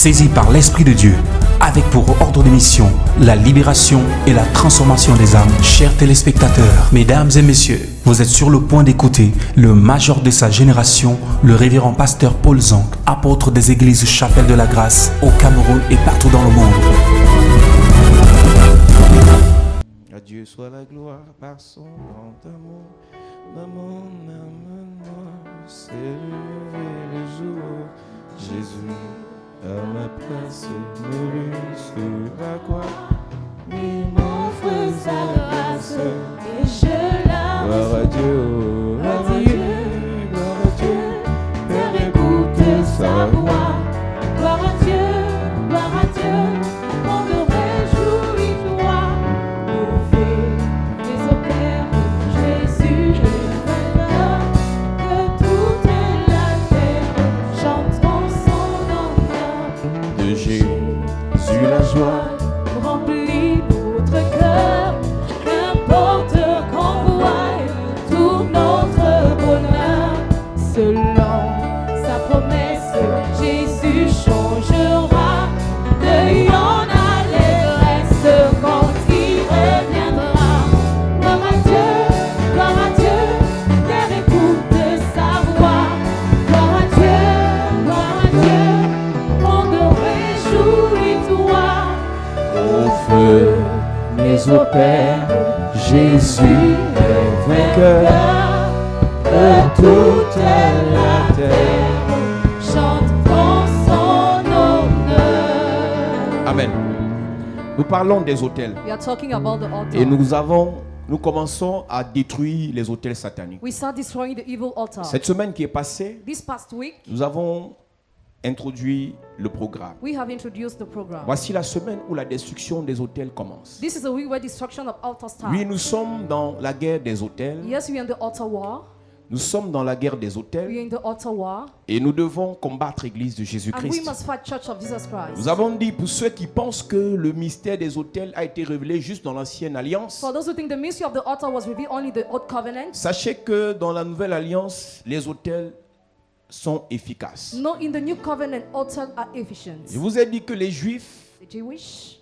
saisi par l'Esprit de Dieu, avec pour ordre de mission la libération et la transformation des âmes. Chers téléspectateurs, mesdames et messieurs, vous êtes sur le point d'écouter le major de sa génération, le révérend pasteur Paul Zonk, apôtre des églises Chapelle de la Grâce au Cameroun et partout dans le monde. À Dieu soit la gloire par son grand amour. Maman, c'est levé le jour. Jésus, à ma place, mourut sur la croix. Il m'offre sa grâce et je la gloire à Dieu, gloire à Dieu, gloire à Dieu. Père, écoute sa voix. Gloire à Dieu, gloire à Dieu. On te réjouit, toi. Ouvrir les opères de Jésus est vainqueur. Que toute la terre chantons son honneur. De Jésus la joie remplit notre cœur. Qu'importe qu'on voie tout notre bonheur. Selon sa promesse, Jésus changera. Deuillant l'allégresse quand il reviendra. Gloire à Dieu, terre écoute sa voix. Gloire à Dieu, monde réjouit toi. Au feu, les opères, Jésus est vainqueur. Que toute la terre chante en son honneur. Amen. Nous parlons des autels. We are talking about the altar. Et nous commençons à détruire les autels sataniques. We start destroying the evil altar. Cette semaine qui est passée, This past week, nous avons introduit le programme. we have introduced the program. Voici la semaine où la destruction des autels commence. This is a week where destruction of altars starts. Oui, nous sommes dans la guerre des autels. Yes, we are in the altar war. Nous sommes dans la guerre des We autels. are in the altar war. Et nous devons combattre l'Église de And we Jésus-Christ. must fight Church of Jesus Christ. Nous avons dit, pour ceux qui pensent que le mystère des autels a été révélé juste dans l'ancienne alliance, For those who think the mystery of the altar was revealed only in the old covenant, sachez que dans la nouvelle alliance, les autels sont efficaces. no, in the new covenant, altars are efficient. Je vous ai dit que les Juifs The Jewish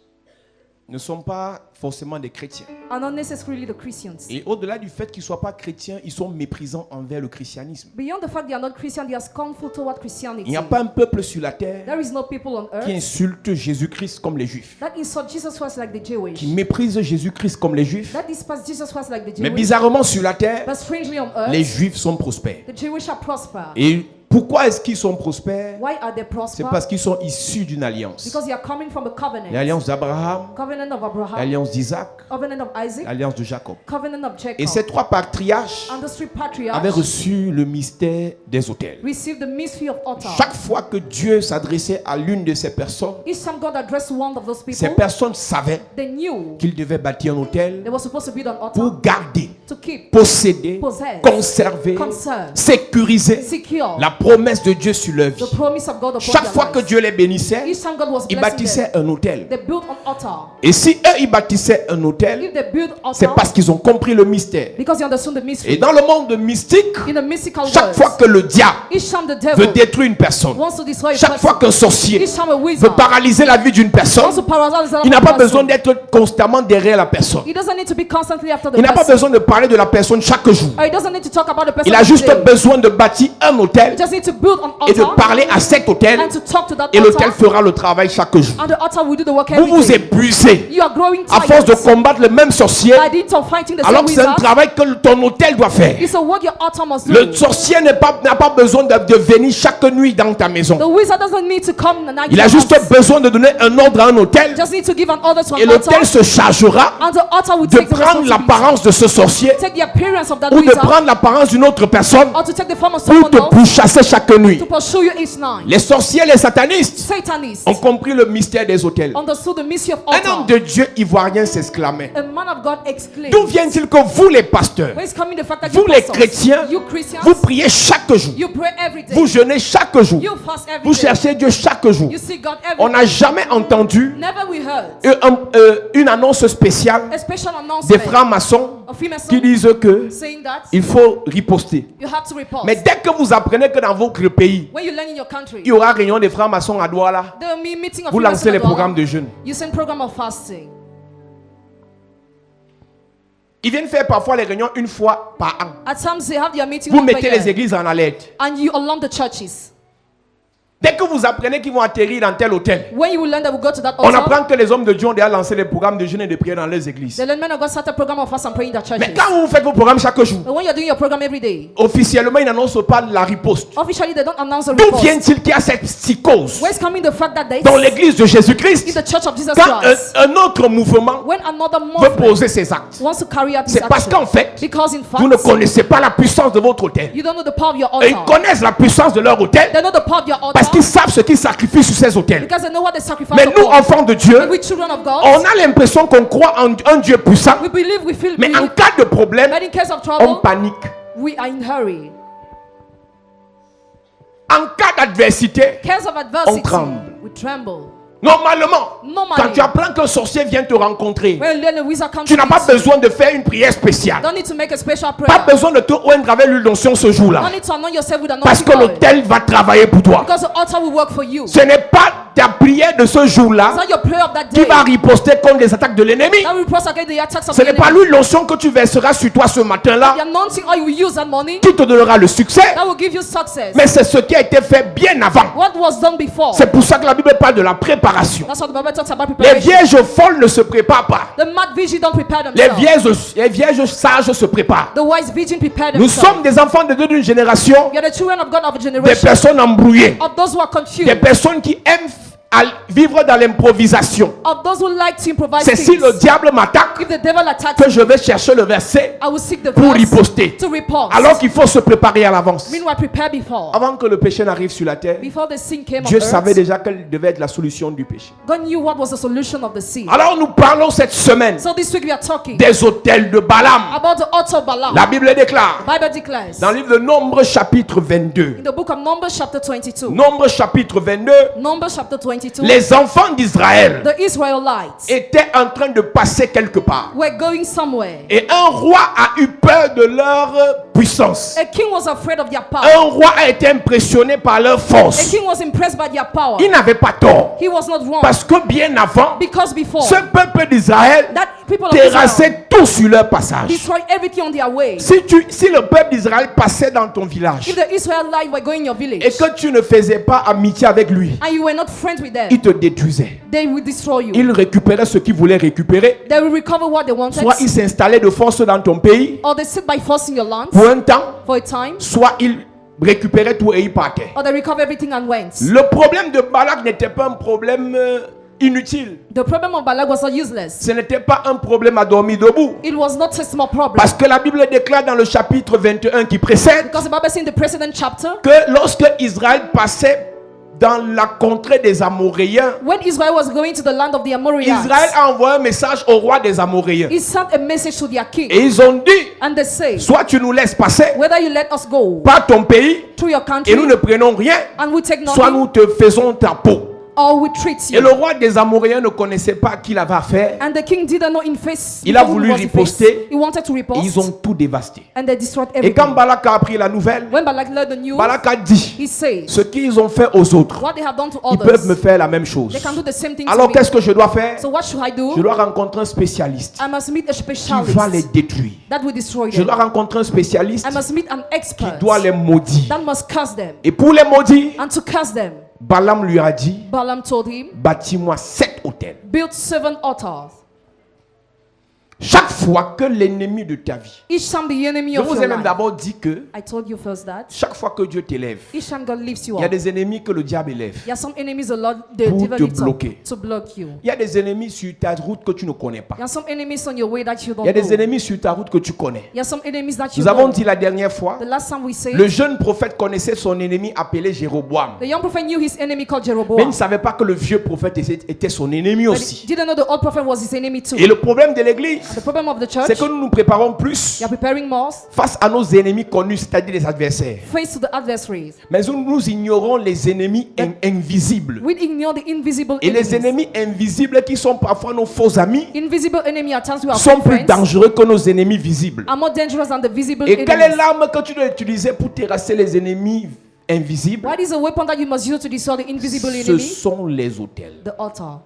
ne sont pas forcément des chrétiens. are not necessarily the Christians. Et au-delà du fait qu'ils ne soient pas chrétiens, ils sont méprisants envers le christianisme. Beyond the fact they are not Christian, they are scornful toward Il Christianity. n'y a pas un peuple sur la terre There is no people on qui earth insulte Jésus-Christ comme les Juifs, that insult Jesus Christ like the Jewish. qui méprise Jésus-Christ comme les Juifs. That despise Jesus Christ like the Mais Jewish. bizarrement sur la terre, But strangely on earth, les Juifs sont prospères. the Jewish are prosper. Et pourquoi est-ce qu'ils sont prospères? Why are they C'est prosper? parce qu'ils sont issus d'une alliance. Because they are coming from a covenant. L'alliance d'Abraham, Covenant of Abraham, l'alliance d'Isaac, covenant of Isaac, l'alliance de Jacob. covenant of Jacob. Et ces trois patriarches And the three avaient patriarchs reçu le mystère des autels. received the mystery of altar. Chaque fois que Dieu s'adressait à l'une de ces personnes, Each time God addressed one of those ces people, personnes savaient they knew qu'ils devaient bâtir un autel they were supposed to build an altar pour garder, to keep, posséder, possess, conserver, conserve, sécuriser secure la promesse de Dieu sur leur vie. the promise of God upon Chaque their fois que lives. Dieu les bénissait, Each time God was ils blessing bâtissaient them, un autel. they built an altar. Et si eux, ils bâtissaient un autel, If they build c'est altar, parce qu'ils ont compris le mystère. because they understood the Et mystery. dans le monde mystique, In the mystical chaque words, fois que le diable each time the veut devil détruire une personne, wants to destroy a chaque fois person, qu'un sorcier each time a veut wizard paralyser la vie d'une personne, wants to paralyze the il n'a pas person, besoin d'être constamment derrière la personne. he doesn't need to be constantly after the Il n'a pas person. besoin de parler de la personne chaque jour. Or he doesn't need to talk about the person. Il a every juste day. besoin de bâtir un autel He just need to build an et de altar parler à cet autel, and to talk to that et l'autel altar, fera le travail chaque jour. and the altar will do the work Vous every vous day. épuisez You are growing à force de tired combattre le même sorcier, by the dint of fighting the alors same que c'est un wizard. travail que ton autel doit faire. It's a work your altar must do. Le sorcier n'a pas besoin de venir chaque nuit dans ta maison. The wizard doesn't need to come the night. Il a juste besoin de donner un ordre à un autel, Just need to give an order to et an altar, l'autel se chargera and the altar will de take the prendre responsibility, l'apparence de ce sorcier take the appearance of that ou de wizard, prendre l'apparence d'une autre personne or to take the form of pour someone te else pourchasser chaque nuit. to pursue you each night. Les sorciers, les satanistes Satanists ont compris le mystère des autels. understood the mystery of Un homme altar. de Dieu ivoirien s'exclamait: A man of God exclaimed, d'où vient-il que vous les pasteurs, where is coming the fact that vous you les pastors, chrétiens, you Christians, vous priez chaque jour, you pray every day, vous jeûnez chaque jour, you fast every vous day, cherchez Dieu chaque jour? you see God every On day. n'a jamais entendu Never we heard une annonce spéciale a special des announcement francs-maçons a female qui son, disent que saying that il faut riposter. you have to repulse. Mais dès que vous apprenez que dans votre pays, When you learn in your country, il y aura réunion des francs-maçons à Douala, there will be meeting of vous female lancez les son at programmes de Douala. jeûne. You send program of fasting. Ils viennent faire parfois les réunions une fois par an. At times they have their meeting Vous once per mettez les year, églises en alerte. and you alarm the churches. Dès que vous apprenez qu'ils vont atterrir dans tel hôtel, When you will learn that we go to that on altar, apprend que les hommes de Dieu ont déjà lancé des programmes de jeûne et de prière dans leurs églises. the learned men of God start a program of fast and praying in their Mais churches. quand vous faites vos programmes chaque jour, But when you're doing your program every day, officiellement, ils n'annoncent pas la riposte. officially they don't announce a D'où report. vient-il qu'il y a cette psychose Where's coming the fact that dans they l'église de in Jésus-Christ the church of Jesus quand Christ, un autre mouvement when another veut movement poser ses actes? wants to carry out his C'est parce action? qu'en fait, Because in vous ne fact, connaissez pas la puissance de votre hôtel. you don't know the power of your Et ils altar. connaissent la puissance de leur hôtel They know the power of your parce altar qu'ils savent ce qu'ils sacrifient sur ces hôtels. because they know what they sacrifice Mais nous, upon. enfants de Dieu, And we children of God, on a l'impression qu'on croit en un Dieu puissant, we believe, we feel mais en believe, cas de problème, but in case of on trouble, panique. we are in hurry. En cas d'adversité, Case of adversity, tremble. we tremble. normalement, Normally, quand tu apprends qu'un sorcier vient te rencontrer, when you learn the wizard comes tu n'as to pas meet you, besoin de faire une prière spéciale. don't need to make a special Pas prayer. besoin de te oindre avec l'huile d'onction ce jour-là. Don't need to anoint yourself with Parce anointing que oil. l'autel va travailler pour toi. Because the altar will work for you. Ce n'est pas ta prière de ce It's jour-là not your prayer of that qui day va riposter contre les attaques de l'ennemi. that will press against the attacks of Ce the n'est pas enemy. l'huile d'onction que tu verseras sur toi ce matin-là The anointing oil you will use that morning qui te donnera le succès. that will give you success. Mais c'est ce qui a été fait bien avant. What was done before? C'est pour ça que la Bible parle de la préparation. That's what the Bible talks about Les preparation. vierges folles ne se préparent pas. The mad virgin don't prepare Les themselves. vierges sages se préparent. The wise virgin prepare Nous themselves. sommes des enfants de Dieu d'une génération, We are the children of God of a des generation personnes embrouillées, of those who are des confused, personnes qui aiment vivre dans l'improvisation. of those who like to improvise C'est si things. le diable m'attaque If the devil attacks que me, je vais chercher le verset I will seek the pour verse riposter. to repulse. Alors qu'il faut se préparer à l'avance. Meanwhile, prepare before. Avant que le péché n'arrive sur la terre, Before the sin came Dieu on savait earth, déjà quelle devait être la solution du péché. God knew what was the solution of the sin. Alors nous parlons cette semaine So this week we are talking des autels de Balaam. about the altar of Balaam. La Bible déclare Bible declares dans le livre de Nombre chapitre 22. in the book of Numbers chapter 22. Nombre chapitre 22, Numbers chapter 22. les enfants d'Israël The Israelites étaient en train de passer quelque part. were going somewhere. Et un roi a eu peur de leur puissance. A king was afraid of their power. Un roi a été impressionné par leur A force. king was impressed by their power. Il n'avait pas tort. He was not wrong. Parce que bien avant, Because before, ce peuple d'Israël that people of Israel terrassait tout sur leur passage. destroyed everything on their way. Si le peuple d'Israël passait dans ton village If the Israelites were going in your village et que tu ne faisais pas amitié avec lui, and you were not friends with them, il te détruisait. they will destroy you. Il récupérait ce qu'il voulait récupérer. They will recover what they wanted, Soit il s'installait de force dans ton pays or they sit by force in your lands pour un temps, for a time, soit il récupérait tout et il partait. or they recover everything and went. Le problème de Balak n'était pas un problème inutile. The problem of Balak was not useless. Ce n'était pas un problème à dormir debout. It was not a small problem. Parce que la Bible déclare dans le chapitre 21 qui précède Because the Bible says in the precedent chapter, que lorsque Israël passait dans la contrée des Amoréens, when Israel was going to the land of the Amorites, Israël a envoyé un message au roi des Amoréens. he sent a message to their king. Et ils ont dit, And they say, soit tu nous laisses passer whether you let us go par ton pays to your country et nous ne prenons rien, and we take soit nothing, nous te faisons ta peau. or we treat Et you. le roi des Amoréens ne connaissait pas qui avait affaire. And the king didn't know in face. Il a who voulu was in face. riposter. He wanted to Et riposte. ils ont tout dévasté. And they destroyed Et everything. quand Balak a appris la nouvelle, When Balak learned the news, Balak a dit, he said, ce qu'ils ont fait aux autres, what they have done to ils peuvent me others, faire la même chose. they can do the same thing Alors to qu'est-ce me. que je dois faire? So what should I Je do? dois rencontrer un spécialiste I must meet a qui va les specialist détruire. that will destroy Je them. dois rencontrer un spécialiste I must meet an qui expert doit les maudire. that must curse them. Et pour les maudire, And to curse them, Balaam lui a dit, Balaam told him, bâtis-moi 7 hôtels. build 7 altars. Chaque fois que l'ennemi de ta vie, Each time the enemy je of vous your ai même life, d'abord dit que I told you first that, chaque fois que Dieu t'élève, each time God lifts you il y a up, des ennemis que le diable élève. there are some enemies the Lord, the Pour devil te lifts up bloquer. to block you. Il y a des ennemis sur ta route que tu ne connais pas. There are some enemies on your way that you Il y a don't des know. ennemis sur ta route que tu connais. There are some enemies that you Nous avons know. dit la dernière fois, The last time we said, le jeune prophète connaissait son ennemi appelé Jéroboam. the young prophet knew his enemy called Mais il Jeroboam. ne savait pas que le vieux prophète était son ennemi But aussi. he didn't know the old prophet was his enemy too. Et le problème de l'église, The problem of the church, c'est que nous nous préparons plus you are preparing more face à nos ennemis connus, c'est-à-dire les adversaires. face to the adversaries. Mais nous ignorons les ennemis invisibles. We ignore the invisible Et les enemies. ennemis invisibles qui sont parfois nos faux amis Invisible enemy at times we are sont plus friends dangereux que nos ennemis visibles. are more dangerous than the visible Et quelle est enemies. l'arme que tu dois utiliser pour terrasser les ennemis invisibles? What is the weapon that you must use to destroy the invisible Ce enemy? sont les autels. The altar.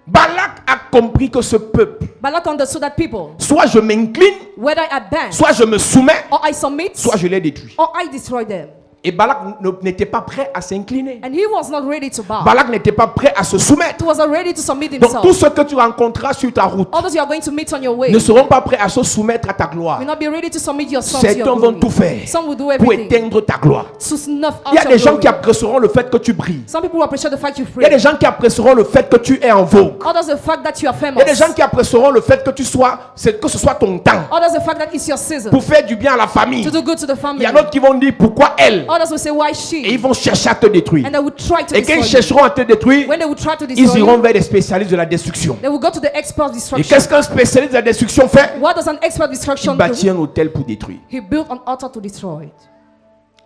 Balak a compris que ce peuple, Balak understood that people, soit je m'incline, whether I bend soit je me soumets, or I submit soit je les détruis. or I destroy them. Et Balak n'était pas prêt à s'incliner. And he was not ready to bow. Balak n'était pas prêt à se soumettre. He was not ready to submit Donc himself. tous ceux que tu rencontreras sur ta route Others you are going to meet on your way ne seront pas prêts à se soumettre à ta gloire. will not be ready to submit yourself to Certains your vont glory. tout faire Some will do pour everything éteindre ta gloire. to snuff Il y a out des your gens qui glory. apprécieront le fait que tu brilles. Some people will appreciate the fact you Il y a pray. des gens qui apprécieront le fait que tu es en vogue. Others the fact that you are Il y a famous. des gens qui apprécieront le fait que que ce soit ton temps Others the fact that it's your season pour faire du bien à la famille. to do good to the Il family. y a d'autres qui vont dire pourquoi elle. Others will say why Et she, ils vont chercher à te détruire. and they will try to Et quand ils destroy you. chercheront à te détruire, When they will try to ils destroy iront you, vers les spécialistes de la destruction. they will go to the expert Et destruction. qu'est-ce qu'un spécialiste de la destruction fait? What does an expert Il destruction bâtit do? un hôtel pour détruire. He built an altar to destroy it.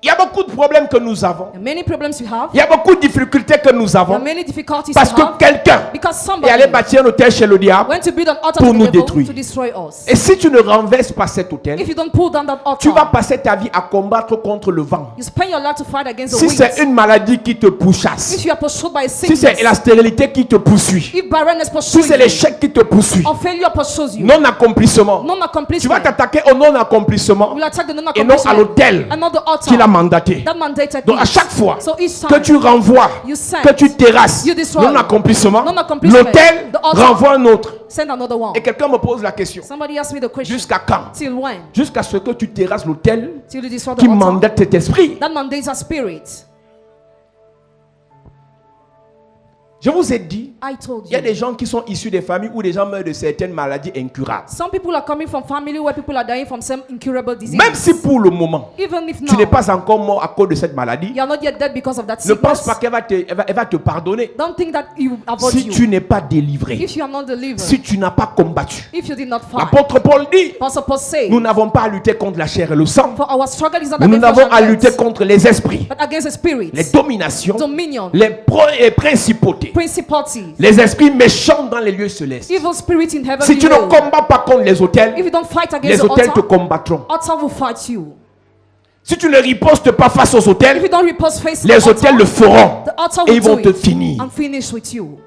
Il y a beaucoup de problèmes que nous avons. There are many problems we have. Il y a beaucoup de difficultés que nous There are avons. many difficulties Parce we que have. quelqu'un Because est somebody allé bâtir un hôtel chez le diable. went to build an altar pour to the nous devil détruire. to destroy us. Et si tu ne renverses pas cet hôtel, If you don't pull down that tu vas altar, passer ta vie à combattre contre le vent. you spend your life to fight against the Si c'est winds. une maladie qui te pourchasse, If you are pursued by a si c'est sickness, la stérilité qui te poursuit, if barrenness si pursues c'est you, l'échec qui te poursuit, or failure pursues you, non-accomplissement, tu vas non-accomplishment, t'attaquer au non-accomplissement will attack the et non à non-accomplishment l'hôtel and not the qu'il a altar mandaté. that mandated Donc à it. chaque fois So each que time tu renvoies, you send, que tu terrasses you destroy, non-accomplissement, non-accomplishment, l'hôtel the altar, renvoie un autre. send another one. Et quelqu'un me pose la question, Somebody asked me the question, jusqu'à quand? till when? Jusqu'à ce que tu terrasses l'hôtel Till you destroy the qui altar mandate cet esprit. that mandates a spirit. Je vous ai dit, I told il y a des you. gens qui sont issus des familles où des gens meurent de certaines maladies incurables. Some people are coming from family where people are dying from some incurable disease. Même si pour le moment, Even if tu n'es now, pas encore mort à cause de cette maladie, you are not yet dead because of that ne pense sickness, pas qu'elle va te pardonner. don't think that he will avoid Si you. tu n'es pas délivré, If you are not delivered, si tu n'as pas combattu. if you did not fight, L'apôtre Paul dit, Apostle Paul say, nous n'avons pas à lutter contre la chair et le sang, for our struggle is not mais nous against n'avons flesh à and lutter blood, contre les esprits, but against the spirits, les dominations, dominion, les principautés, principalities, les esprits méchants dans les lieux célestes. evil spirits in heaven. Si tu ne combats pas contre les If autels, you don't fight les against the autels te altar, combattront. altar will fight you. Si tu ne ripostes pas face aux If you autels, don't repose face to les the autels le altar, feront the altar et will ils vont do te it finir. and finish with you.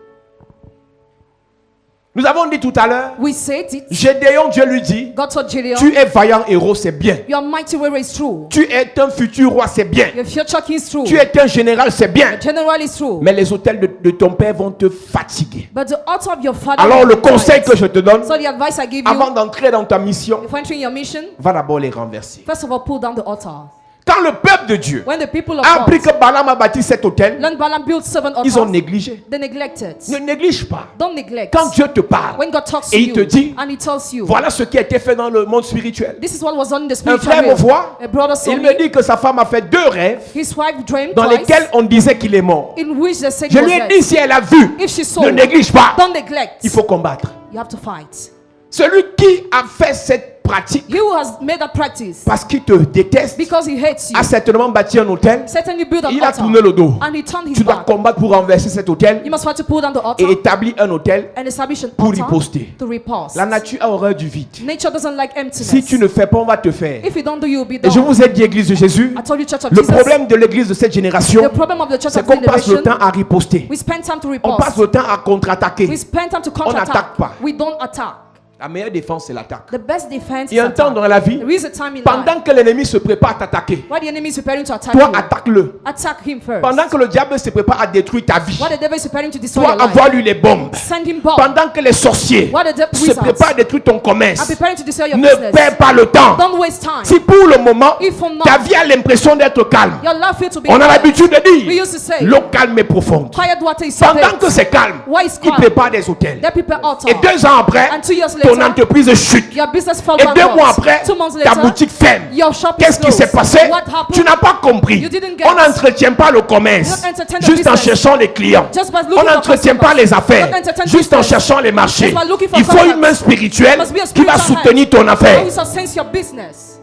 Nous avons dit tout à l'heure, We said it. Gédéon, Dieu lui dit, God told Gideon, tu es vaillant héros, c'est bien. your mighty warrior is true. Tu es un futur roi, c'est bien. Your future king is true. Tu es un général, c'est bien. Your general is true. Mais les autels de ton père vont te fatiguer. But the altar of your father. Alors will le be conseil tight. que je te donne, So the advice I give avant you, d'entrer dans ta mission, if entering your mission, va d'abord les renverser. first of all, pull down the altar. Quand le peuple de Dieu When the people of a appris God que Balaam a bâti cet hôtel, learned Balaam built 7 ils ont altars, négligé. they neglected. Ne néglige pas. Don't neglect. Quand Dieu te parle, When God talks to et il you te dit, and He tells you, voilà ce qui a été fait dans le monde spirituel. this is what was done in the Un spiritual frère me realm. voit, A brother saw il me. me dit que sa femme a fait 2 rêves His wife dreamed dans twice, lesquels on disait qu'il est mort. in which they said Je he was lui ai dead. dit, si elle a vu, If she saw, ne néglige pas. don't neglect. Il faut combattre. You have to fight. Celui qui a fait cette pratique He who has made that practice parce qu'il te déteste because he hates you, a certainement bâti un hôtel. certainly built an Il a altar tourné le dos. and he turned his Tu dois back. combattre pour renverser cet hôtel You must fight to pull down the altar et établir un hôtel and establish an pour altar riposter. to repulse. La nature a horreur du vide. Nature doesn't like emptiness. Si tu ne fais pas, on va te faire. If you don't do, you'll be Et je done. vous ai dit, Église de Jésus, I told you, Church of le Jesus, problème de l'Église de cette génération, the problem of the Church c'est of qu'on passe le Generation, temps à riposter. we spend time to On passe repulse. le temps à contre-attaquer. We spend time to n'attaque counterattack. pas. We don't attack. La meilleure défense, c'est l'attaque. The best defense Il y a is un temps attack. dans la vie, There is a time in life pendant que l'ennemi se prépare à t'attaquer, why the enemy is preparing to attack toi you. attaque-le. Attack him first. Pendant que le diable se prépare à détruire ta vie, Why the devil is preparing to destroy toi your life. envoie-lui les bombes. Send him bomb. Pendant que les sorciers Why the devil se préparent à détruire ton I'm commerce, preparing to destroy your ne business. perds pas le temps. Don't waste time. Si pour le moment, If for now, ta vie a l'impression d'être calme, your life feels to be on a quiet. l'habitude de We dire, used to say, l'eau calme et profonde. quiet water is so Pendant que c'est calme, Why is il calm? prépare des hôtels. They prepare altar. Et 2 ans après, And 2 years ton ton later, entreprise chute. your business fell Et 2 bankrupt. mois après, 2 months ta later, boutique ferme. your shop is Qu'est-ce qui s'est closed. passé? What happened? Tu n'as pas compris. You didn't get On it. n'entretient pas le commerce You don't entertain the juste en business. cherchant les clients. Just by looking On for n'entretient pas customers. les affaires You don't entertain juste en business. cherchant les marchés. Just by looking for Il faut contacts. une main spirituelle There must be a qui va spiritual soutenir ton hand affaire. that will sustain your business.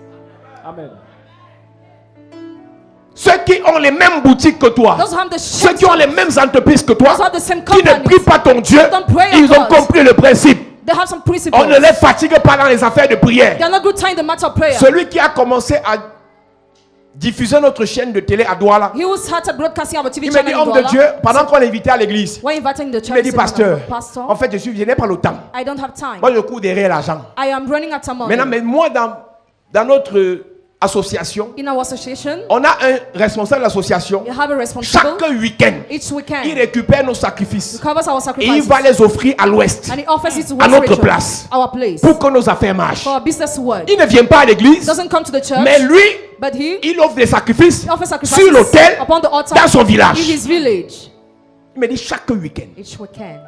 Amen. Ceux qui ont les mêmes boutiques que toi, Those who have the ceux same qui ont les mêmes entreprises que toi, Those who have the same qui ne companies, prient pas ton Dieu, don't pray ils on ont God. compris le principe. They have some principles. On ne les fatigue pas dans les affaires de prière. They are not good time in the matter of prayer. Celui qui a commencé à diffuser notre chaîne de télé à Douala, He who started broadcasting our TV il me channel dit, in homme de Douala. Dieu, pendant qu'on l'invitait à l'église, When inviting the il church, me dit, he said, pasteur, Pastor, en fait, je n'ai pas le temps. I don't have time. Moi, je cours derrière l'argent. I am running out of money. Maintenant, mais moi, dans notre association, In our association, on a un responsable de l'association. we have a responsible. Chaque week-end, Each il weekend, récupère nos sacrifices he covers our et il sacrifices. va les offrir à l'ouest, And he offers it to à West notre Rachel, place, our place. pour que nos affaires marchent. For our business to work. Il ne vient pas à l'église, Doesn't come to the church, mais lui, but he il offre des sacrifices offers sacrifices sur l'autel upon the altar dans son in village. his village. Il me dit chaque week-end. Each weekend.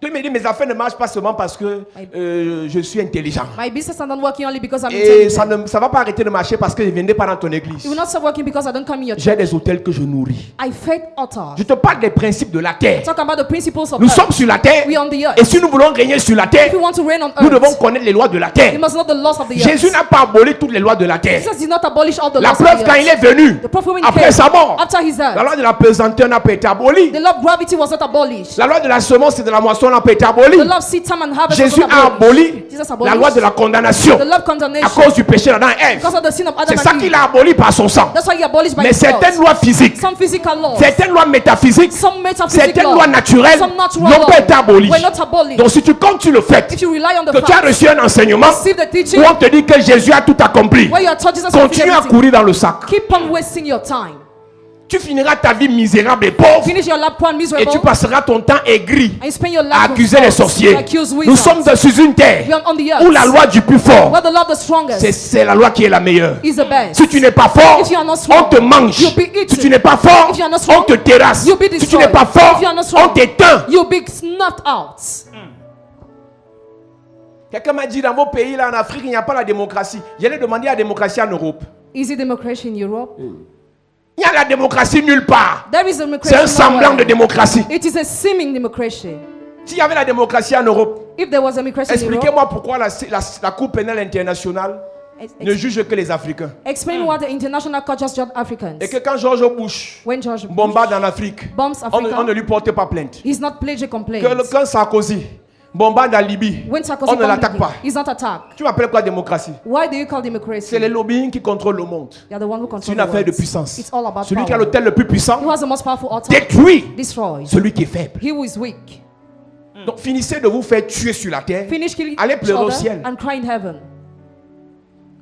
Il me dit mes affaires ne marchent pas seulement parce que je suis intelligent. My business is not working only because I'm Et intelligent. ça ne va pas arrêter de marcher parce que je ne viendrai pas dans ton église. It will not stop working because I don't come in your J'ai church. des hôtels que je nourris. I fed altars. Je te parle des principes de la terre. Talk about the principles of Nous earth. sommes sur la terre. We are on the earth. Et si nous voulons régner sur la terre, If we want to reign on nous earth, devons connaître les lois de la terre. we must know the laws of the Jésus earth. n'a pas aboli toutes les lois de la terre. Jesus did not abolish all the La laws preuve, of the quand earth. il est venu, The prophet when he après came, sa mort, after his la death, loi de la pesanteur n'a pas été abolie. the law of gravity was not abolished. La loi de la semence et de la moisson n'a pas été abolie. The law of seed time and harvest Jésus was a not aboli abolished. Jesus la abolished loi de la condamnation the law of à condemnation cause du péché d'Adam et Ève. because of the sin of Adam C'est ça and qu'il Eve. a aboli par son sang. That's why he abolished by Mais his blood. certaines lois physiques, Some physical laws, certaines lois métaphysiques, some metaphysical certaines laws, lois naturelles some natural n'ont pas été laws abolies. were not abolished. Donc si tu comptes sur le fait If you rely on the que tu as fact, reçu un enseignement receive the teaching, où on te dit que Jésus a tout accompli, where you are taught Jesus continue à everything, courir dans le sac. keep on wasting your time. Tu finiras ta vie misérable et pauvre Finish your life poor and et miserable, tu passeras ton temps aigri and you spend your à life accuser les sorciers. accuse Nous wizards. sommes sur une terre We are on the où la earth, loi du plus fort, where the law of the strongest c'est la loi qui est la meilleure. is the best. Si tu n'es pas fort, If you are not on strong, te mange. you'll be eaten. Si tu n'es pas fort, If you are not on strong, te terrasse. you'll be Si tu destroyed. n'es pas fort, If you are not on strong, t'éteint. you'll be snuffed out. Quelqu'un m'a dit dans vos pays là en Afrique, il n'y a pas la démocratie. J'allais demander la démocratie en Europe. Is it democracy in Europe? Il y a la démocratie nulle part. There is democracy C'est un semblant de nowhere. démocratie. It is a seeming democracy. S'il y avait la démocratie en Europe, If there was democracy in Europe, expliquez-moi pourquoi la Cour pénale internationale ne juge que les Africains. explain what the international court just judged Africans. Et que quand George Bush When George Bush bombarde en Afrique, bombs on Africa, ne lui porte pas plainte. he's not pledged a complaint. Quand Sarkozy bombarde en Libye, When Sarkozy on ne bombed l'attaque Libya, pas. he's not attacked. Tu m'appelles quoi démocratie? Why do you call democracy? C'est les lobbying qui contrôlent le monde. You're the one who C'est controls une the affaire de world. puissance. It's all about Celui qui a power. l'hôtel le plus puissant Who has the most powerful altar détruit destroys. celui qui est faible. He who is weak. Donc finissez de vous faire tuer sur la terre. Finish killing Allez each pleurer au other ciel. and cry in heaven.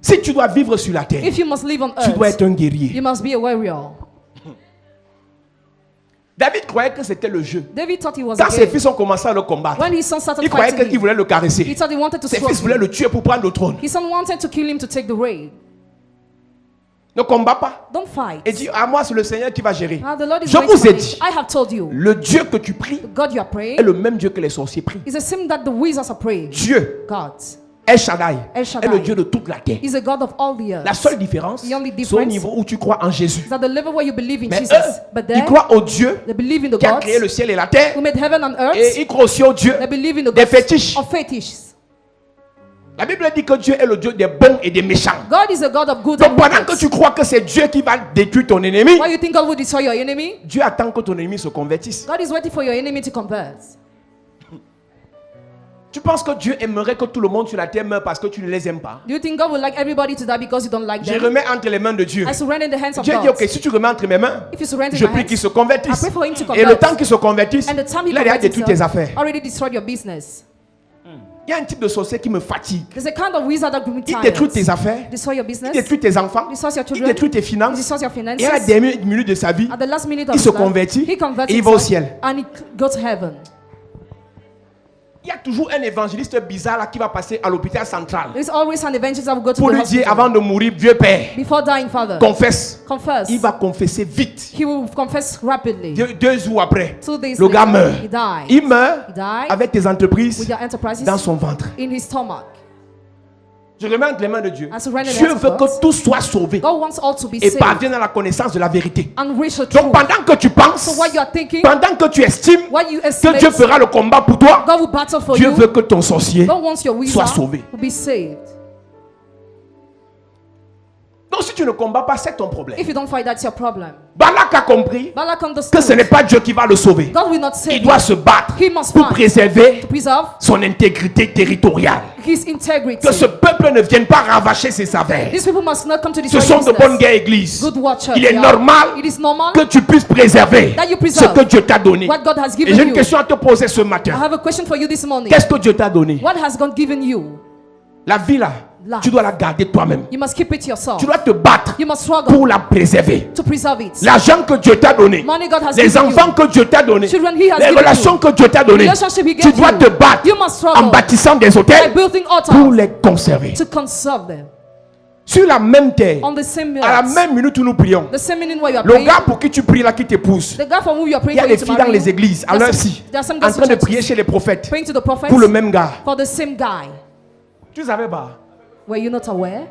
Si tu dois vivre sur la terre, If you must live on tu dois earth, être un guerrier. you must be a warrior. David croyait que c'était le jeu. David thought he was Quand a ses game. fils ont commencé à le combattre, When his son started il croyait fighting qu'il him, voulait le he caresser. thought he wanted to Ses stroke fils voulaient him. le tuer pour prendre le trône. His son wanted to kill him to take the reign. Ne combat pas. Don't fight. Et dit, à moi c'est le Seigneur qui va gérer. Ah, the Lord is Je going to vous ai manage. dit, I have told you, le Dieu que tu pries the God you are est praying le même Dieu que les sorciers prient. is the same that the wizards are praying. Dieu, God El Shaddai, El est Shaddai le Dieu de toute la terre. is the God of all the La earth. seule différence, The only c'est au difference niveau où tu crois en Jésus. is at the level where you believe in Mais Jesus. But eux, ils there, croient au Dieu they believe in the qui a God créé le ciel et la terre. who made heaven and earth. Et ils croient aussi au Dieu They believe in the des God fétiches. of fetishes. La Bible dit que Dieu est le Dieu des bons et des méchants. God is a God of good Donc and pendant que wicked. tu crois que c'est Dieu qui va détruire ton ennemi, Why you think God will destroy your enemy? Dieu attend que ton ennemi se convertisse. God is waiting for your enemy to convert. Tu penses que Dieu aimerait que tout le monde sur la terre meure parce que tu ne les aimes pas? Do you think God would like everybody to die because you don't like Je them? remets entre les mains de Dieu. I surrender in the hands of Dieu dit, God. ok, si tu remets entre mes mains, If you surrender in je my prie hands, qu'il se convertisse. I pray for him to Et le convert. temps qu'il se convertisse, And the time he il a déjà converts détruit tes himself, affaires. already destroyed your business. Il y a un type de sorcier qui me fatigue. There's a kind of wizard that will be Il détruit tes tired. affaires, Destroy your il business. détruit tes enfants, Destroys your il children. détruit tes finances. Destroys your Et à la finances. dernière minute de sa vie, At the last minute of il his se life, convertit he converts et il va au himself ciel. and he goes to heaven. Il y a toujours un évangéliste bizarre là qui va passer à l'hôpital central There's always an evangelist that will go to pour the lui dire hospital. avant de mourir, vieux père, Before dying, Father, confesse. confess. Il va confesser vite. He will confess rapidly. 2 jours après, 2 days le gars later, meurt. he died. Il meurt He died avec tes entreprises with your enterprises dans son ventre. in his stomach. Je remets entre les mains de Dieu. I surrender the Dieu hands of veut God. que tout soit sauvé God wants all to be et saved parvienne à la connaissance de la vérité. and reach the Donc truth. pendant que tu penses, So what you are thinking, pendant que tu estimes what you que estimate, Dieu fera le combat pour toi, God will battle for Dieu you. veut que ton sorcier God wants your wizard soit sauvé. to be saved. Donc si tu ne combats pas, c'est ton problème. If you don't fight, that's your problem. Balak a compris Balak que understood ce n'est pas Dieu qui va le sauver. God will not save Il doit him. se battre He must pour fight préserver to preserve son intégrité territoriale. his integrity. Que ce peuple ne vienne pas ravacher ses affaires. These people must not come to Ce destroy sont de business. bonnes guerres églises. Good watchers. Il est yeah. normal It is normal que tu puisses préserver that you ce preserve que Dieu t'a donné. what God has Et given j'ai une you. question à te poser ce I matin. have a question for you this morning. Qu'est-ce que Dieu t'a donné? What has God given you? La vie là, Life. tu dois la garder toi-même. You must keep it yourself. Tu dois te battre You must struggle pour la préserver. to preserve it. L'argent que Dieu t'a donné, Money God has les given enfants you. que Dieu t'a donné, Children He has les given relations you. que Dieu t'a données, Relationship He tu gave dois you. te battre You must en struggle bâtissant des by hôtels building pour altars les conserver. to conserve them. Sur la même terre, On the same à la minute, même minute où nous prions, the same minute where you are le praying, gars pour qui tu pries là qui t'épouse, the guy for whom you are il praying y a for des you to filles dans marry, les églises, à there l'heure are ci, there are some en girls in train de churches prier chez les prophètes praying to the prophets pour le même gars. for the same guy. Tu savais pas? Were you not aware?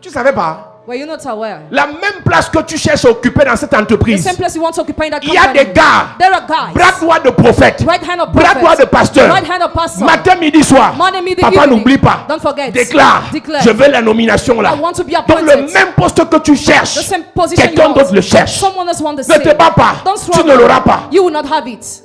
Tu savais pas? Were you not aware? La même place que tu cherches à occuper dans cette The entreprise, same place you want to occupy in that il y a company. des gars, There are guys. bras droit de prophète, Right hand of bras droit de prophet. pasteur, Right hand of pastor. matin, midi, soir. Morning, midday, Papa, evening. n'oublie pas. Don't forget. Déclare, Declare. je veux la nomination là. I want to be Donc le appointed. même poste que tu The cherches, same position quelqu'un you d'autre want. le cherche. Someone else wants the Ne same. te bats pas, Don't tu struggle. ne l'auras pas. You will not have it.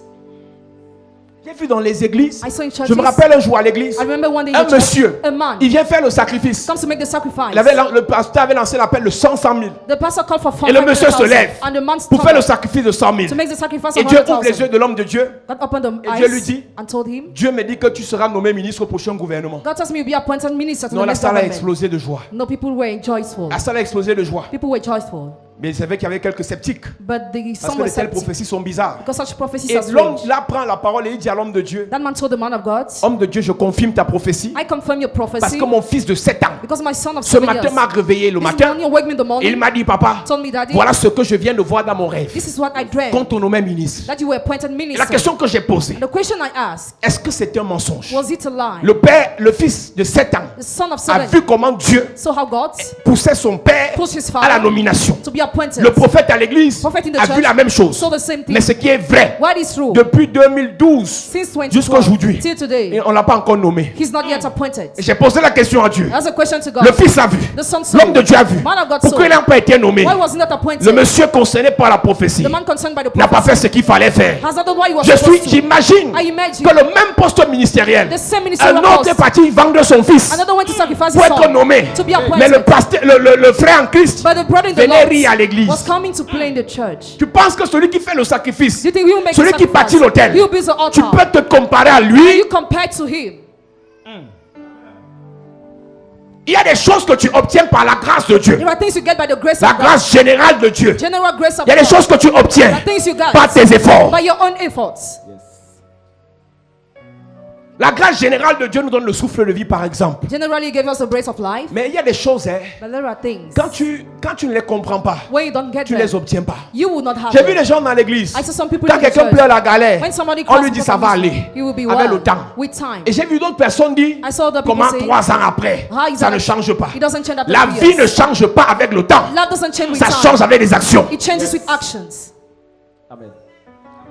J'ai vu dans les églises, I saw in je me churches. rappelle un jour à l'église, I remember one day in un church, monsieur, a man il vient faire le sacrifice. comes to make the sacrifice. Le pasteur avait lancé l'appel de 100 000. The pastor called for Et le monsieur se 500,000, lève and the man pour faire le stopped sacrifice de 100 000. to make the sacrifice Et of Dieu ouvre les 100,000. yeux de l'homme de Dieu. God opened the Et Dieu lui eyes dit, and told him, Dieu me dit que tu seras nommé ministre au prochain gouvernement. God tells me you'll be appointed minister to Non, the la next salle a government. explosé de joie. No, people were joyful. La salle a explosé de joie. People were joyful. Mais c'est vrai qu'il y avait quelques sceptiques. But Parce some que were de telles sceptic prophéties sont bizarres. because such prophecies Et are l'homme strange. là prend la parole et il dit à l'homme de Dieu, That man told the man of God, homme de Dieu, je confirme ta prophétie. I confirm your Parce prophecy que mon fils de 7 ans, because my son of ce 7 matin years m'a réveillé le this matin. morning awoke me in the Et il morning, m'a dit, papa, told me, Daddy, voilà ce que je viens de voir dans mon rêve. this is what I dreamt, Quand on nommait ministre. that you were appointed Et la minister. question que j'ai posée, The question I asked, est-ce que c'était un mensonge? was it a lie? Le père, le fils de 7 ans, The son of a 7 vu comment Dieu saw how God poussait son père pushed his à la father nomination. to be appointed. Le prophète à l'église Prophet in the a church vu la même chose. saw the same thing. Mais ce qui est vrai, What is true? depuis 2012 Since jusqu'à 2012 aujourd'hui, till today, et on ne l'a pas encore nommé. he's not yet appointed. Et j'ai posé la question à Dieu. That's a question to God. Le fils a vu, The son saw. l'homme de Dieu a vu. Man of God Pourquoi il saw. n'a pas été nommé? Why was he not appointed? Le monsieur concerné par la prophétie The man concerned by the n'a pas prophecy fait ce qu'il fallait faire. has not done what he was J'imagine supposed to. I que imagine le même poste ministériel, the same un ministerial autre est post. parti vendre son fils Another went to sacrifice pour his être son nommé. to be Mais le, appointed. pasteur, le frère en Christ But the brother in the venait Lord rire à l'église. was coming to play in the church. Tu penses que celui qui fait le sacrifice, Do you think he will make celui the qui bâtit sacrifice? l'autel, He will build the tu altar. peux te comparer à Are lui? you compared to him? Il y a des choses que tu obtiens par la grâce de Dieu. There are things you get by the grace La of God. grâce générale de Dieu. General grace of Il y a des God. choses que tu obtiens There are things you got par tes efforts. by your own efforts. La grâce générale de Dieu nous donne le souffle de vie, par exemple. Generally, he gave us the grace of life. Mais il y a des choses, hein, But there are things quand tu ne les comprends pas, when you don't get tu them, les obtiens pas. you will not have J'ai vu them. des gens dans l'église. I saw some people Quand in the quelqu'un church. pleure la galère, When somebody on calls lui dit for ça va forgiveness, aller he will be avec well le temps. with time. Et j'ai vu d'autres personnes dire I saw the people comment say, 3 ans après, Ah, ça exactly. ne change pas. It doesn't change after La 3 vie years. ne change pas avec le temps. Love doesn't change with Ça time. change avec des actions. It changes with actions.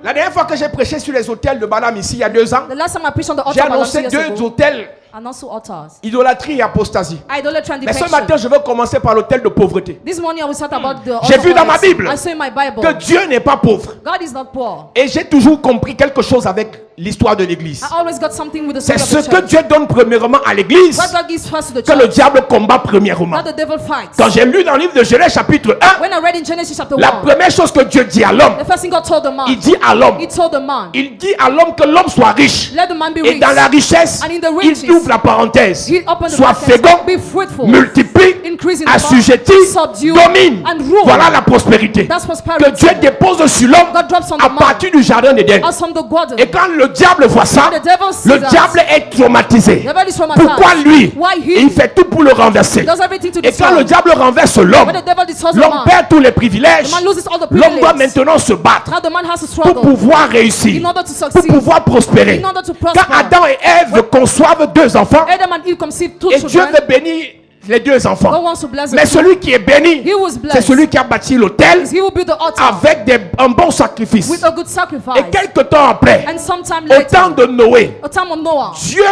La dernière fois que j'ai prêché sur les hôtels de Balam ici, il y a 2 ans, The last time I preached on the j'ai altar annoncé 2 years 2 ago, hôtels, and also altars. idolâtrie et apostasie. Idolatry and Mais ce defection. matin, je veux commencer par l'hôtel de pauvreté. This morning I will start about the J'ai altar vu dans ma points. Bible I saw in my Bible. Que Dieu n'est pas pauvre. God is not poor. Et j'ai toujours compris quelque chose avec l'histoire de l'église. I always got something with the C'est story of ce the que church. Dieu donne premièrement à l'église What God gives first to the que le church, diable combat premièrement. not the devil fights. Quand j'ai lu dans le livre de Genèse chapitre 1, When I read in Genesis chapter 1, la première chose que Dieu dit à l'homme, the first thing God told the man, il dit à l'homme, he told the man, il dit à l'homme que l'homme soit riche. let the man be Et rich. dans la richesse, And in the riches, il ouvre la parenthèse. He opened the Sois brackets, fécond, be fruitful, multiplie, increase in assujettis, subdue, domine. and rule. Voilà la prospérité That's que prosperity. Dieu dépose sur l'homme God drops on à the man partir du jardin d'Éden. as from the garden. Et quand le diable voit ça, When the devil sees le that, diable est traumatisé. the devil is traumatized. Pourquoi lui? Why he? Il fait tout pour le renverser. He does everything to Et quand destroy. le diable renverse l'homme, When the devil destroys the l'homme man, perd tous les privilèges. the man loses all the L'homme doit privileges. maintenant se battre Now the man has to pour struggle pouvoir réussir, in order to pour succeed. pouvoir prospérer. In order to Quand prosper. Adam et Ève conçoivent 2 enfants, Adam and Eve conceived 2 et Dieu children. veut bénir les 2 God enfants. wants to bless Mais the celui qui est béni, He was blessed. c'est celui qui a bâti l'autel He will build the altar avec un bon sacrifice. with a good sacrifice. Et quelque temps après, And sometime au later, temps de Noé, a time of Noah, Dieu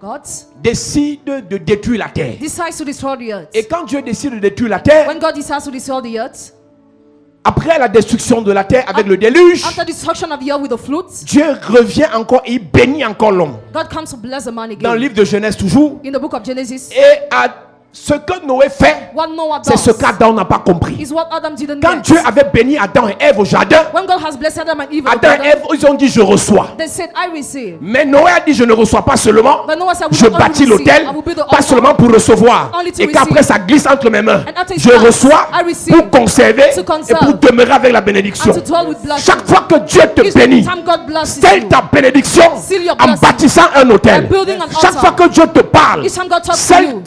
God décide de détruire la terre. decides to destroy the earth. Et quand Dieu décide de détruire la terre, When God decides to destroy the earth, après la destruction de la terre avec le déluge, after destruction of the earth with the floods, Dieu revient encore et il bénit encore l'homme. God comes to bless the man Dans le again. livre de Genèse toujours, In the book of Genesis, et ce que Noé fait, what Noah c'est ce does qu'Adam n'a pas compris. is what Adam didn't Quand get. Dieu avait béni Adam et Ève au jardin, When God has blessed Adam and Eve, in the Adam et garden, Ève, ils ont dit je reçois. they said, I receive. Mais Noé a dit je ne reçois pas seulement, But Noah said, we je not only bâtis receive, l'autel, I will build the pas altar, seulement pour recevoir. only to Et qu'après receive. ça glisse entre mes mains. And after it Je starts, reçois I receive pour conserver to et conserve pour demeurer avec la bénédiction. and to dwell with blessing. Chaque fois que Dieu te Each bénit, time God blesses scelle you, ta bénédiction Seal your en blessing. bâtissant un hôtel. And building an Chaque altar. fois que Dieu te parle, each time God talks to scelle you,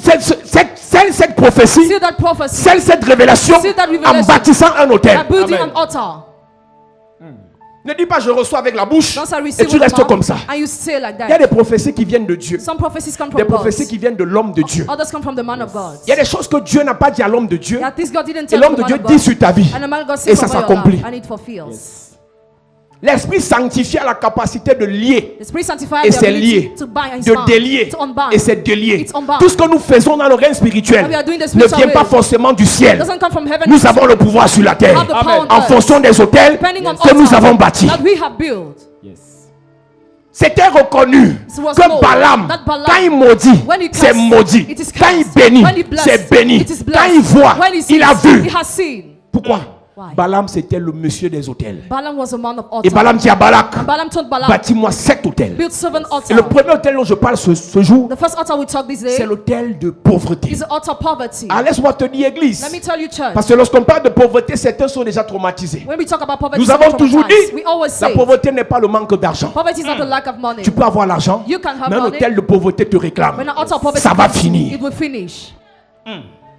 cette prophétie, seal that prophecy, scelle cette révélation Seal that en revelation. bâtissant un hôtel. by building Amen. an altar. Ne dis pas je reçois avec la bouche Don't say et receive tu with the restes mouth, comme ça. and you stay like Il y a that. des prophéties qui viennent de Dieu, Some prophecies come des from God. prophéties qui viennent de l'homme de Dieu. Others come from the man of God. Il y a des choses que Dieu n'a pas dit à l'homme de Dieu There are things God didn't et tell l'homme the de man Dieu of dit God, sur ta vie. and the man of God Et says ça over your s'accomplit. life, and it fulfills. L'Esprit sanctifié a la capacité de lier The Spirit sanctifies et the c'est ability lié, to bind and de bind, délier to unbind. et c'est délié. It's unbound. Tout ce que nous faisons dans le règne spirituel What we are doing the ne spiritual vient pas way forcément du ciel. doesn't come from heaven. Nous avons le pouvoir sur la terre have the power on en earth. fonction des hôtels Depending on que nous altar avons bâtis. that we have built. C'était reconnu It was que known Balaam, that Balaam, quand il maudit, when he c'est cursed, maudit. it is Quand il cursed. bénit, When he blessed, c'est béni. it is blessed. Quand il voit, When he il a sees, vu. he has seen. Pourquoi? Why? Balaam, c'était le monsieur des hôtels. Balaam was a man of Et altar. Balaam dit à Balak, And Balaam told Balaam, bâtis-moi 7 hôtels. build 7 Et le altars. premier hôtel dont je parle ce jour, The first altar we talk this c'est day l'hôtel de pauvreté. is the altar of poverty. Ah, laisse-moi te dire, église. Let me tell you, church, Parce que lorsqu'on parle de pauvreté, certains sont déjà traumatisés. when we talk about poverty, Nous some avons are toujours traumatized. dit, We always la say, pauvreté n'est pas le manque d'argent. poverty is not the lack of money. Tu peux avoir l'argent, You can have mais un money. hôtel de pauvreté te réclame. When an altar of poverty Ça va comes, finir. it will finish.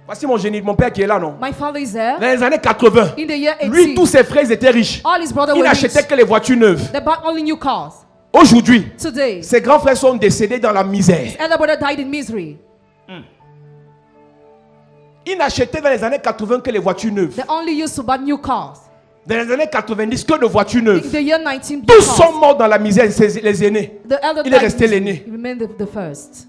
Voici mon père qui est là, non? My father is there. Dans les années 80, In the year lui, 80, tous ses frères étaient riches. all his brothers Il were rich. n'achetait que les voitures neuves. They bought only new cars. Aujourd'hui, Today, ses grands frères sont décédés dans la misère. elder brother died in misery. Il n'achetait dans les années 80 que les voitures neuves. They only used to buy new cars. Dans les années 90, que de voitures In neuves. the year 19, Tous cars. sont morts dans la misère, les aînés. The elder Il est died resté in misery. l'aîné. He remained the first.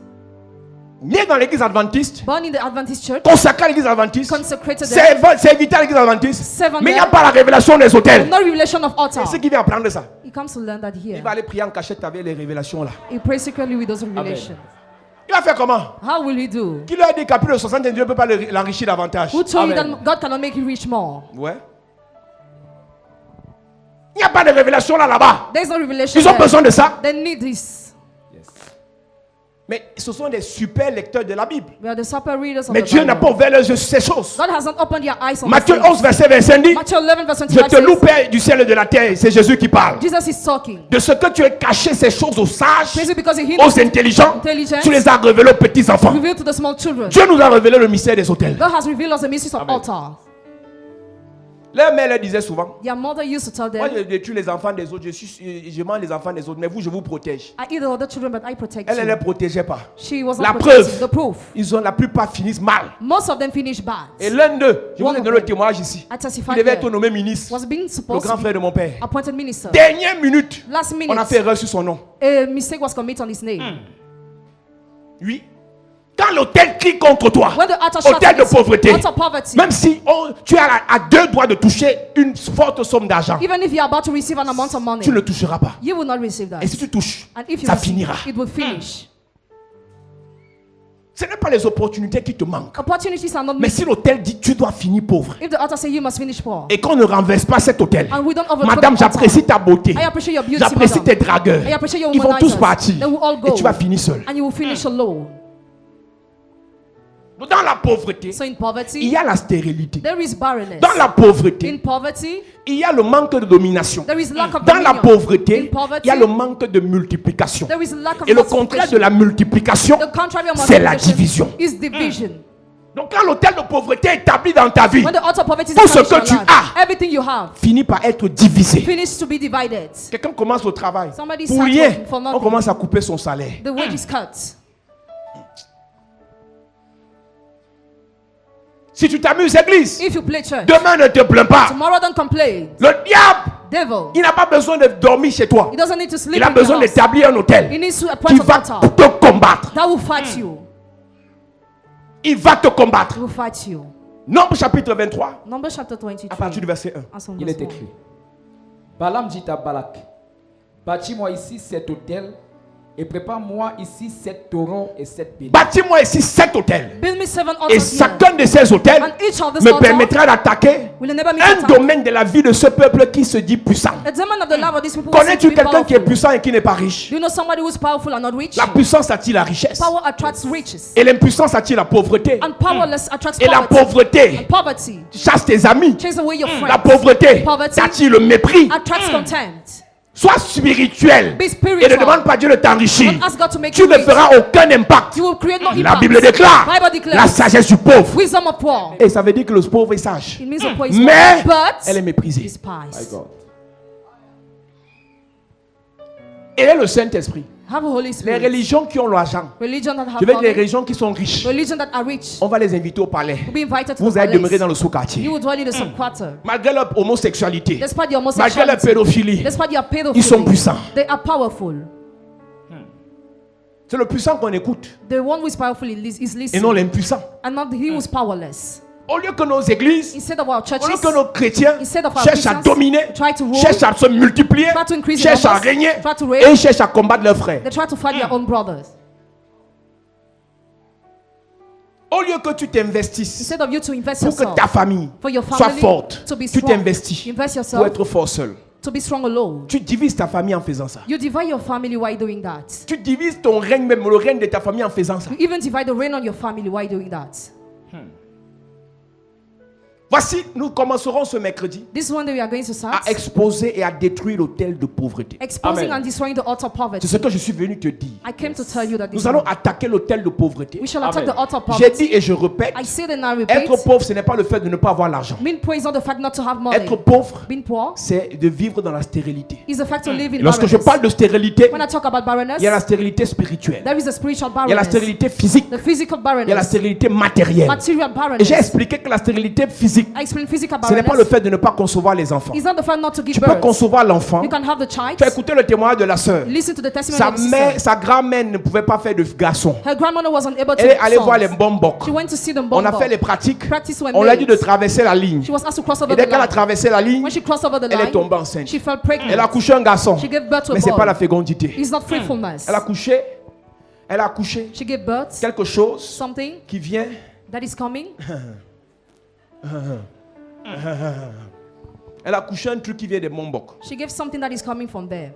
Né dans l'église adventiste, Born in the Adventist church, consacré à l'église adventiste, consecrated there. serviteur à l'église adventiste, Servant mais il n'y a there. pas la révélation des hôtels. No revelation of altar. C'est qui vient apprendre ça? He comes to learn that Il here. va aller prier en cachette avec les révélations là. He prays secretly with those revelations. Il va faire comment? How will he do? Qui lui a dit qu'à plus de 60 ans, Dieu ne peut pas l'enrichir davantage? Who told you Amen. that God cannot make you rich more? Ouais. Il n'y a pas de révélation là-bas. There's no revelation. Ils ont there. besoin de ça. They need this. Mais ce sont des super lecteurs de la Bible. We are the super readers of Mais the Dieu n'a Bible. pas ouvert les yeux sur ces choses. God has not opened their eyes on Matthieu these things. 11, verset 25 dit, Matthew 11 verse je 25 te loue, says, Père du ciel et de la terre. C'est Jésus qui parle. Jesus is talking. De ce que tu as caché ces choses aux sages, Praise it because he aux hid intelligents, intelligence. tu les as révélés aux petits-enfants. Revealed to the small children. Dieu nous a révélé le mystère des hôtels. God has revealed us the mysteries of altar. Leur mère leur disait souvent, Their mother used to tell moi them, je détruis les enfants des autres, je mange les enfants des autres, mais vous je vous protège. I eat the other children, but I protect Elle ne you. les protégeait pas. She was La not protecting. preuve. The proof. La plupart finissent mal. Most of them finish bad. Et l'un d'eux, je vous One ai of donné le them, témoignage ici. I testify Il devait there, être nommé ministre, was being le supposed grand to frère be de mon père. appointed minister. Dernière minute, Last minute, on a fait erreur sur son nom. a mistake was committed on his name. Oui. Quand l'hôtel crie contre toi, When the altar shouts hôtel de against you, pauvreté, altar of poverty, même si tu es à 2 doigts de toucher une forte somme d'argent, even if you are about to receive an amount of money, tu ne le toucheras pas. you will not receive that. Et si tu touches, And if you ça receive, finira. it will finish. Ce n'est pas les opportunités qui te manquent. Opportunities are not Mais missed. si l'hôtel dit tu dois finir pauvre, If the altar say you must finish poor, et qu'on ne renverse pas cet hôtel, and we don't overthrow madame, the altar, j'apprécie ta beauté, I appreciate your beauty, j'apprécie madam. tes dragueurs, I appreciate your ils vont tous womanizers. partir, They will all et go. tu vas finir seul. And you will finish alone. Donc, dans la pauvreté, So in il poverty, y a la stérilité. there is barrenness. Dans la pauvreté, In poverty, il y a le manque de domination. there is lack of Dans la dominion. pauvreté, In poverty, il y a le manque de multiplication. there is lack of Et le contraire de multiplication. la multiplication, The contrary of c'est la multiplication division. is division. Donc quand l'autel de pauvreté est établi dans ta vie, When the altar of poverty is tout ce established que in your tu life, as everything you have finit par être divisé. finished to be divided. Quelqu'un commence au travail. Somebody Pour starts rien, working for nothing. on commence à couper son salaire. The wage is cut. Si tu t'amuses, église, If you play church, demain ne te plains pas. tomorrow don't complain. Le diable, Devil, il n'a pas besoin de dormir chez toi. he doesn't need to sleep Il a in besoin your house. d'établir un He hôtel needs to qui appoint an va altar te combattre. that will fight you. Il va te combattre. He will fight you. Nombre chapitre 23, Numbers chapter à partir du 23. verset 1. as from Il verse est 1. écrit. Balaam dit à Balak, bâtis-moi ici cet hôtel et prépare-moi ici 7 taureaux et 7 béliers. Bâtis-moi ici 7 hôtels. Build me 7 Et altars here. chacun de ces hôtels And each of these me altars permettra d'attaquer will enable me to un attack domaine de la vie de ce peuple qui se dit puissant. a demon of the life of these people. who seem to Connais-tu be quelqu'un qui est powerful. puissant et qui n'est pas riche? Do you know somebody who's powerful and not rich? La puissance attire la richesse. Power attracts riches. Et l'impuissance attire la pauvreté. And powerless attracts Et la poverty. pauvreté And poverty chasse tes amis. chase away your La friends. pauvreté Poverty t'attire le mépris. attracts contempt. Sois spirituel. Be Et ne spiritual. demande pas Dieu de t'enrichir. Don't ask God to make Tu you ne rich. feras aucun impact. You will create no La impact. Bible déclare Bible la declares sagesse du pauvre. wisdom of poor. Et ça veut dire que le pauvre est sage. It means the poor is Mais wise, but elle est méprisée. despised. God. Et est le Saint-Esprit. Have a Holy Les Spirit. religions qui ont l'argent, Religion that have je veux dire les money, religions qui sont riches, religion that are rich, on va les inviter au palais. will be invited to Vous the allez demeurer palace. dans le sous-quartier. You will dwell in the subquarter. Malgré leur homosexualité, Despite your malgré leur homosexuality, pédophilie, despite your ils sont pedophilia, puissants. they are powerful. C'est le puissant qu'on écoute The one who is powerful is et listening, non l'impuissant. and not he who is powerless. Au lieu que nos églises, Instead of our au lieu churches, que nos chrétiens instead of our cherchent à Christians, dominer, try to rule, cherchent à se multiplier, try to increase in cherchent à numbers, régner, try to et reign, ils cherchent à combattre leurs frères. they try to fight their own brothers. Au lieu que tu t'investisses Instead of you to invest pour que yourself, ta famille for your soit family forte, to be tu strong, t'investis invest pour yourself être fort seul. to be strong alone. Tu divises ta famille en faisant ça. You divide your family while doing that. Tu divises ton règne, même le règne de ta famille en faisant ça. You even divide the reign on your family while doing that. Voici, nous commencerons ce mercredi This one day we are going to start à exposer et à détruire l'autel de pauvreté. exposing Amen. and destroying the altar of C'est poverty. ce que je suis venu te dire. I came to tell you that this Nous allons morning attaquer l'autel de pauvreté. we shall attack Amen. the altar of J'ai poverty. dit et je répète, I say it and I repeat. être pauvre, ce n'est pas le fait de ne pas avoir l'argent. Being poor is not the fact not to have money. Être pauvre, Being poor c'est de vivre dans la stérilité. is the fact to live in Et lorsque je barrenness. parle de stérilité, When I talk about barrenness, il y a la stérilité spirituelle, there is a spiritual il y a la barrenness, stérilité physique, the physical il y a la barrenness, stérilité matérielle. material Et j'ai barrenness. expliqué que la stérilité physique, I explain physical ce n'est pas le barrenness. fait de ne pas concevoir les enfants. It's not the fact not to give Tu peux birth. concevoir l'enfant. You can have the child. Tu as écouté le témoignage de la sœur. Listen to the testimony Sa of the mère, sister. sa grand-mère ne pouvait pas faire de garçon. Her grandmother was unable to Elle est allée sons. voir les bombok. She went to see them On a bomb fait les pratiques. Practice were On lui a dit made. de traverser la ligne. She was asked to cross over Et the dès qu'elle a line. traversé la ligne, When she crossed over the elle est line, tombée enceinte. she felt pregnant. Elle a accouché un garçon. She gave birth to a Mais ce n'est pas la boy. fécondité. It's not fruitfulness. Elle a accouché She gave birth quelque chose something qui vient. that is coming. Elle a accouché un truc qui vient des bombok. She gave something that is coming from there.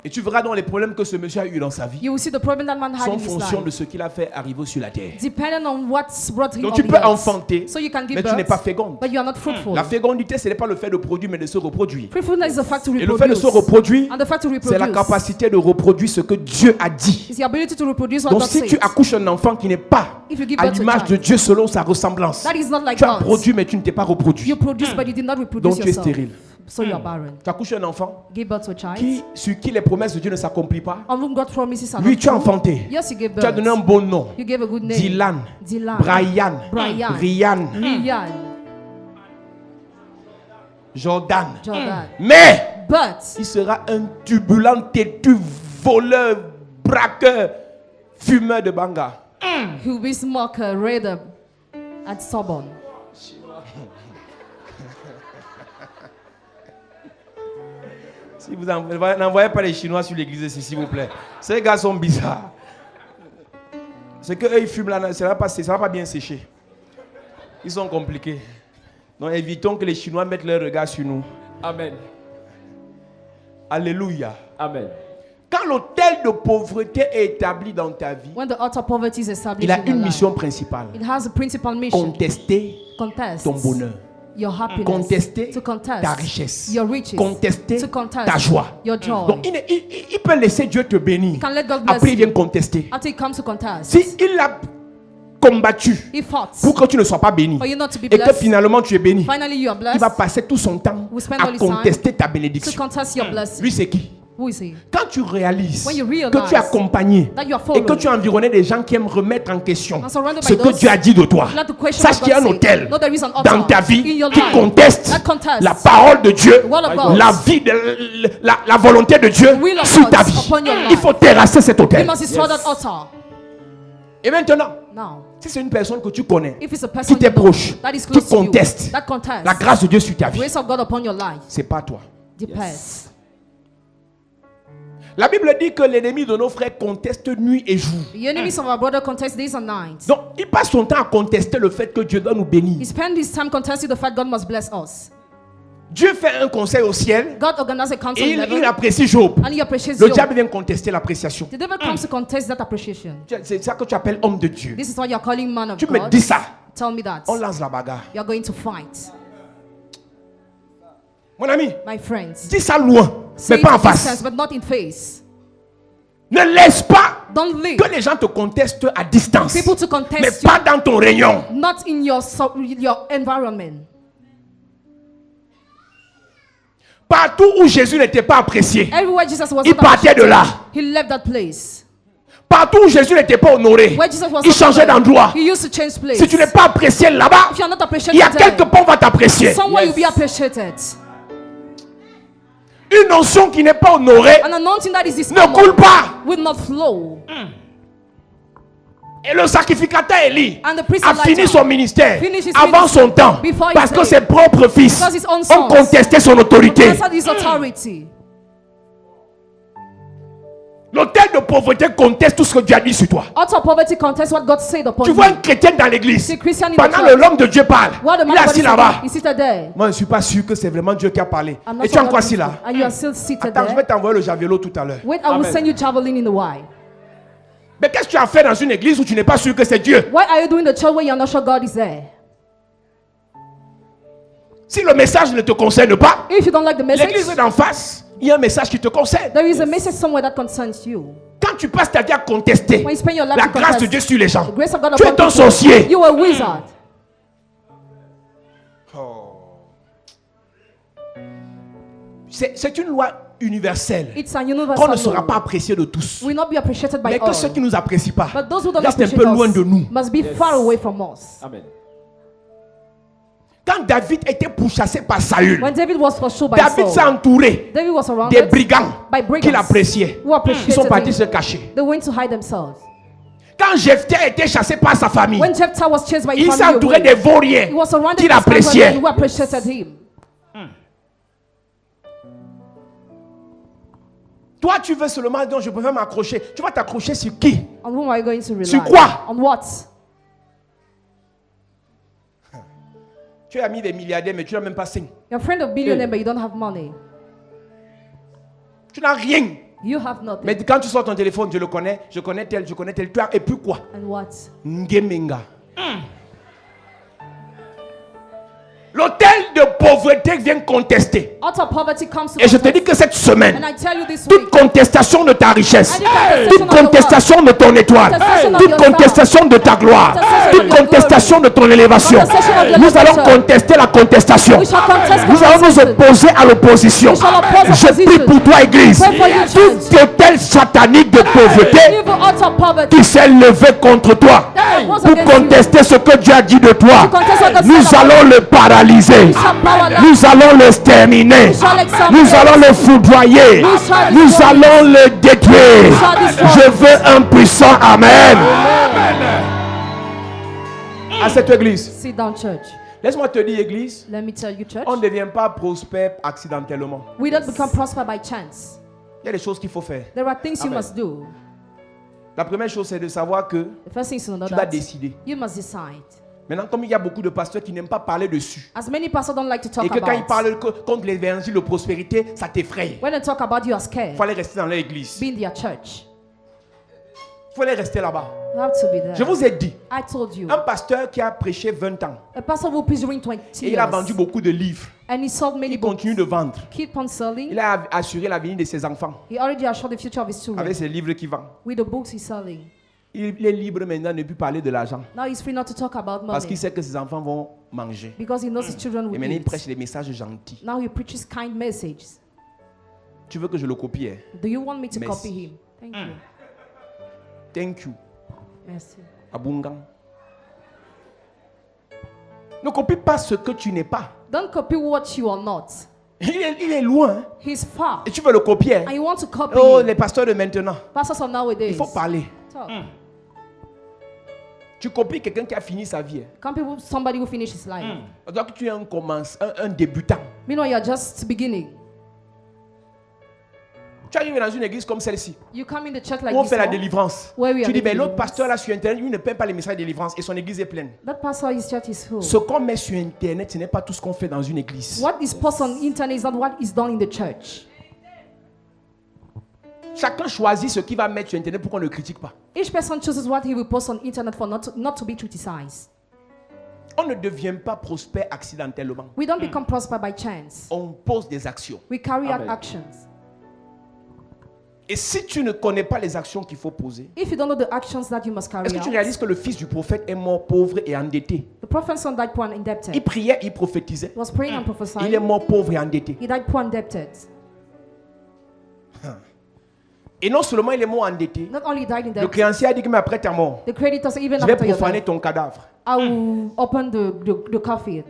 Et tu verras dans les problèmes que ce monsieur a eu dans sa vie, You will see the problem that man had sont in en his fonction de life. ce qu'il a fait arriver sur la terre. Depending on what's brought him Donc on tu the peux earth. enfanter, So you can give mais tu n'es pas birth, féconde. but you are not fruitful. La fécondité, ce n'est pas le fait de produire, mais de se reproduire. Fruitfulness is the fact to Et le fait de reproduce. se reproduire, And the fact to c'est la reproduce capacité de reproduire ce que Dieu a dit. is the ability to reproduce what Donc God si tu says. accouches un enfant qui n'est pas If you give à birth to a l'image de child, Dieu selon sa ressemblance, that is not like tu as God. produit mais tu ne t'es pas reproduit. You produce, but you did not reproduce Donc tu es yourself. stérile. So you are barren. Tu accouches un enfant Give birth to a child. sur qui les promesses de Dieu ne s'accomplissent pas. On whom God promises are Lui, not tu as true. enfanté. Yes, you gave Tu as birth. donné un bon nom. You gave a good name. Dylan, Dylan. Brian, Brian. Ryan, Ryan. Jordan. Jordan. Mais But il sera un turbulent, têtu, voleur, braqueur, fumeur de banga. he will be smoker, raider, and stubborn. Si vous n'envoyez pas les Chinois sur l'église ici, s'il vous plaît. Ces gars sont bizarres. C'est qu'eux, ils fument là, ça ne va pas bien sécher. Ils sont compliqués. Donc évitons que les Chinois mettent leur regard sur nous. Amen. Alléluia. Amen. Quand l'autel de pauvreté est établi dans ta vie, When the altar of poverty is established il a in your une life, mission principale. it has a principal mission. Contester Contest ton bonheur. your happiness. Contester To contest ta richesse. your riches. Contester To contest ta joie. your joy. Donc il peut laisser Dieu te bénir. You can let God bless Après il you. vient contester. After it comes to contest, Si il a combattu he fought pour que tu ne sois pas béni for you not to be et que blessed. finalement tu es béni, Finally, you are il blessed. va passer tout son temps Will spend à all his time contester ta To bénédiction. contest your blessing. Lui c'est qui? Who is he? Quand tu réalises When you realize que tu es accompagné that you are et que followed tu es environné des gens qui aiment remettre en question and surrounded ce by que those Dieu a dit de toi, not to question sache what qu'il y a un God said. autel No, there is an altar dans ta in vie your qui life conteste that contests la parole de Dieu, the word of God, la vie, la volonté de Dieu the will of sur God ta vie. upon your life. Il faut terrasser cet You autel. must destroy that altar. Et maintenant, Now, si c'est une personne que tu connais, if it's a person qui t'est you know proche, that is qui close to you, conteste that contests la grâce de Dieu sur ta the vie, grace of God upon your life, c'est pas toi. depends. La Bible dit que l'ennemi de nos frères conteste nuit et jour. The enemies of our brother contest days and nights. Donc, il passe son temps à contester le fait que Dieu doit nous bénir. He spent his time contesting the fact God must bless us. Dieu fait un conseil au ciel God organizes a council et in il heaven, apprécie Job. and he appreciates Le you. diable vient contester l'appréciation. The devil comes to contest that appreciation. C'est ça que tu appelles homme de Dieu. This is what you're calling man of Tu me God. dis ça, Tell me that. on lance la bagarre. You're going to fight. Mon ami, My friends, dis ça loin, say mais pas en it in distance, face. but not in face. Ne laisse pas Don't leave que les gens te contestent à distance, people to mais contest you, pas dans ton rayon. not in your environment. Partout où Jésus n'était pas apprécié, Everywhere Jesus was il not partait de appreciated, là. he left that place. Partout où Jésus n'était pas honoré, Where Jesus was il not changeait honored, d'endroit. he used to change place. Si tu n'es pas apprécié là-bas, If you are not il appreciated y a there, quelque part on va t'apprécier. somewhere you'll be appreciated. Une onction qui n'est pas honorée An anointing that is ne coule dishonored pas. will not flow. Et le sacrificateur Élie And the priest a Elijah fini son ministère finished his avant ministry son temps before his parce que day. ses propres fils Because his own ont sons contesté son autorité. contested his authority. L'autel de pauvreté conteste tout ce que Dieu a dit sur toi. Altar of poverty contests what God said upon Tu you. vois un chrétien dans l'église, See Christian in the pendant church. que l'homme de Dieu parle, While the il man est of God assis is là-bas. sitting, he's seated there. Moi, je ne suis pas sûr que c'est vraiment Dieu qui a parlé. I'm not Et tu es sure encore what assis is- là. And you are still seated Attends, je vais there. t'envoyer le javelot tout à l'heure. Wait, I will send you javelin in the wide. Mais qu'est-ce que tu as fait dans une église où tu n'es pas sûr que c'est Dieu? Why are you doing the church where you're not sure God is there? Si le message ne te concerne pas, If you don't like the message, l'église d'en face, il y a un message qui te concerne. there is a message somewhere that concerns you. Quand tu passes ta vie à contester When you spend your life la to grâce de contest Dieu sur les gens, the grace of God tu es upon un people, sorcier. you are a wizard. C'est une loi universelle It's an qu'on ne universal sera law. pas apprécié de tous. Will not be appreciated by Mais que all. ceux qui ne nous apprécient pas But those who don't restent un appreciate peu loin de nous. us must be far away from us. Amen. Quand David était pourchassé par Saül, When David was pursued by David s'est Saul, entouré David was des surrounded brigands by qui brigands l'appréciaient. who appreciated Ils sont partis him. se cacher. They went to hide themselves. Quand Jephthé était chassé par sa famille, When Jephthah was chased by his il s'est family entouré away, des vauriens he was surrounded qui by his family l'appréciaient. who appreciated him. Toi, tu veux seulement dire, je préfère m'accrocher. Tu vas t'accrocher sur qui? On whom are you going to rely? Sur quoi? On what? Tu es ami des milliardaires, mais tu n'as même pas 5. You're a friend of billionaire, but you don't have money. Tu n'as rien. You have nothing. Mais quand tu sors ton téléphone, je connais tel. Tu as, et puis quoi? And what? Ngemenga. L'autel de pauvreté vient contester. Out of poverty comes to Et je te contest. dis que cette And semaine, I tell you this toute week, contestation de ta richesse, Any toute contestation de ton étoile, Contestation of toute your contestation de ta gloire, Contestation of toute your glory. contestation de ton élévation, Contestation of your nous allons elevation. contester la contestation. we shall contest Nous allons nous contestation. opposer à l'opposition. We shall oppose Je prie opposition. pour toi, Église. Pray for you, church. Tout autel satanique de pauvreté Evil out of poverty. qui s'est levé contre toi That was pour against you. contester ce que Dieu a dit de toi, To contest what God nous said about allons le paralyser. We shall powerless. Nous allons l'exterminer. shall exterminate. Nous allons le foudroyer. We shall Nous destroy. allons le détruire. We shall destroy. Je veux un puissant Amen. À cette église, Sit down, church. laisse-moi te dire, église, Let me tell you, church. on ne devient pas prospère accidentellement. We don't become prosper by chance. Il y a des choses qu'il faut faire. There are things you must do. La première chose, c'est de savoir que The first thing is to know tu dois that décider. you must decide. Maintenant, comme il y a beaucoup de pasteurs qui n'aiment pas parler dessus, As many pastors don't like to talk et que quand ils about. parlent contre l'évangile de prospérité, ça t'effraie. When they talk about, you are Il scared. faut aller rester dans leur église. Be in their church. Il faut aller rester là-bas. You have to be there. Je vous ai dit, I told you. un pasteur qui a prêché 20 ans, A pastor who preached during 20 et il a years. vendu beaucoup de livres, And he sold many il books. continue de vendre. Keep on selling. Il a assuré l'avenir de ses enfants He already assured the future of his children. avec ses livres qu'il vend. With the books he's selling. Il est libre maintenant de ne plus parler de l'argent Now he's free not to talk about parce money. qu'il sait que ses enfants vont manger. Because he knows his children Et will maintenant, il eat. prêche des messages gentils. Now he preaches kind messages. Tu veux que je le copie? Hein? Do you want me to Merci. copy him? Thank you. Thank you. Merci. Abungan. Ne copie pas ce que tu n'es pas. Don't copy what you are not. Il est loin. Hein? He's far. Et tu veux le copier. Hein? And you want to copy Oh, him. les pasteurs de maintenant. Pastors of nowadays. Il faut parler. Talk. Tu copies quelqu'un qui a fini sa vie. Hein? Can't people somebody who finished his life? Donc tu es un débutant. Meanwhile, you're just beginning. Tu arrives dans une église comme celle-ci, You come in the church like où on this fait la one. délivrance. Where we are Tu dis, mais making l'autre deliverance. pasteur là sur Internet, lui ne peint pas les messages de délivrance et son église est pleine. That pastor, his church is full. Ce qu'on met sur Internet, ce n'est pas tout ce qu'on fait dans une église. What is posted on internet is not what is done in the church. Chacun choisit ce qu'il va mettre sur Internet pour qu'on ne le critique pas. Each person chooses what he will post on internet for not to be criticized. On ne devient pas prospère accidentellement. We don't become prosper by chance. On pose des actions. We carry out Amen. actions. Et si tu ne connais pas les actions qu'il faut poser, If you don't know the actions that you must carry est-ce que tu out, réalises que le fils du prophète est mort pauvre et endetté? the prophet's son died poor and Il indebted. priait, il prophétisait. He was praying and Il est prophesying. mort pauvre et endetté. He died poor and indebted. Et non seulement il est mort endetté, Not only died in le debt, créancier a dit que mais après ta mort, the creditors even je vais after your profaner death, ton cadavre. I will open the coffin.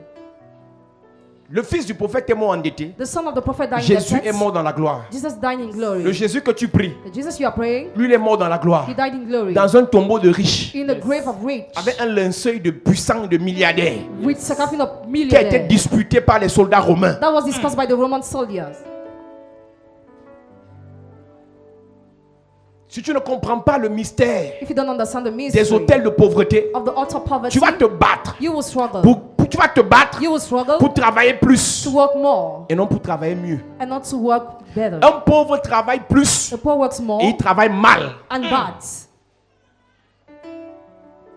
Le fils du prophète est mort endetté. The son of the prophet died in Jésus est debt. mort dans la gloire. Jesus died in glory. Le Jésus que tu pries, The Jesus you are praying, lui il est mort dans la gloire. he died in glory. Dans un tombeau de riches. In the grave of rich. Avec un linceul de puissants de milliardaires. With a coffin of Qui a été millionaires. disputé par les soldats romains. That was discussed by the Roman soldiers. Si tu ne comprends pas le mystère If you don't understand the des mystery hôtels de pauvreté, of the utter poverty, tu vas te battre. you will struggle. Tu vas te battre You will struggle pour travailler plus to work more et non pour travailler mieux. and not to work better. Un pauvre travaille plus The poor works more et il travaille mal. and bad.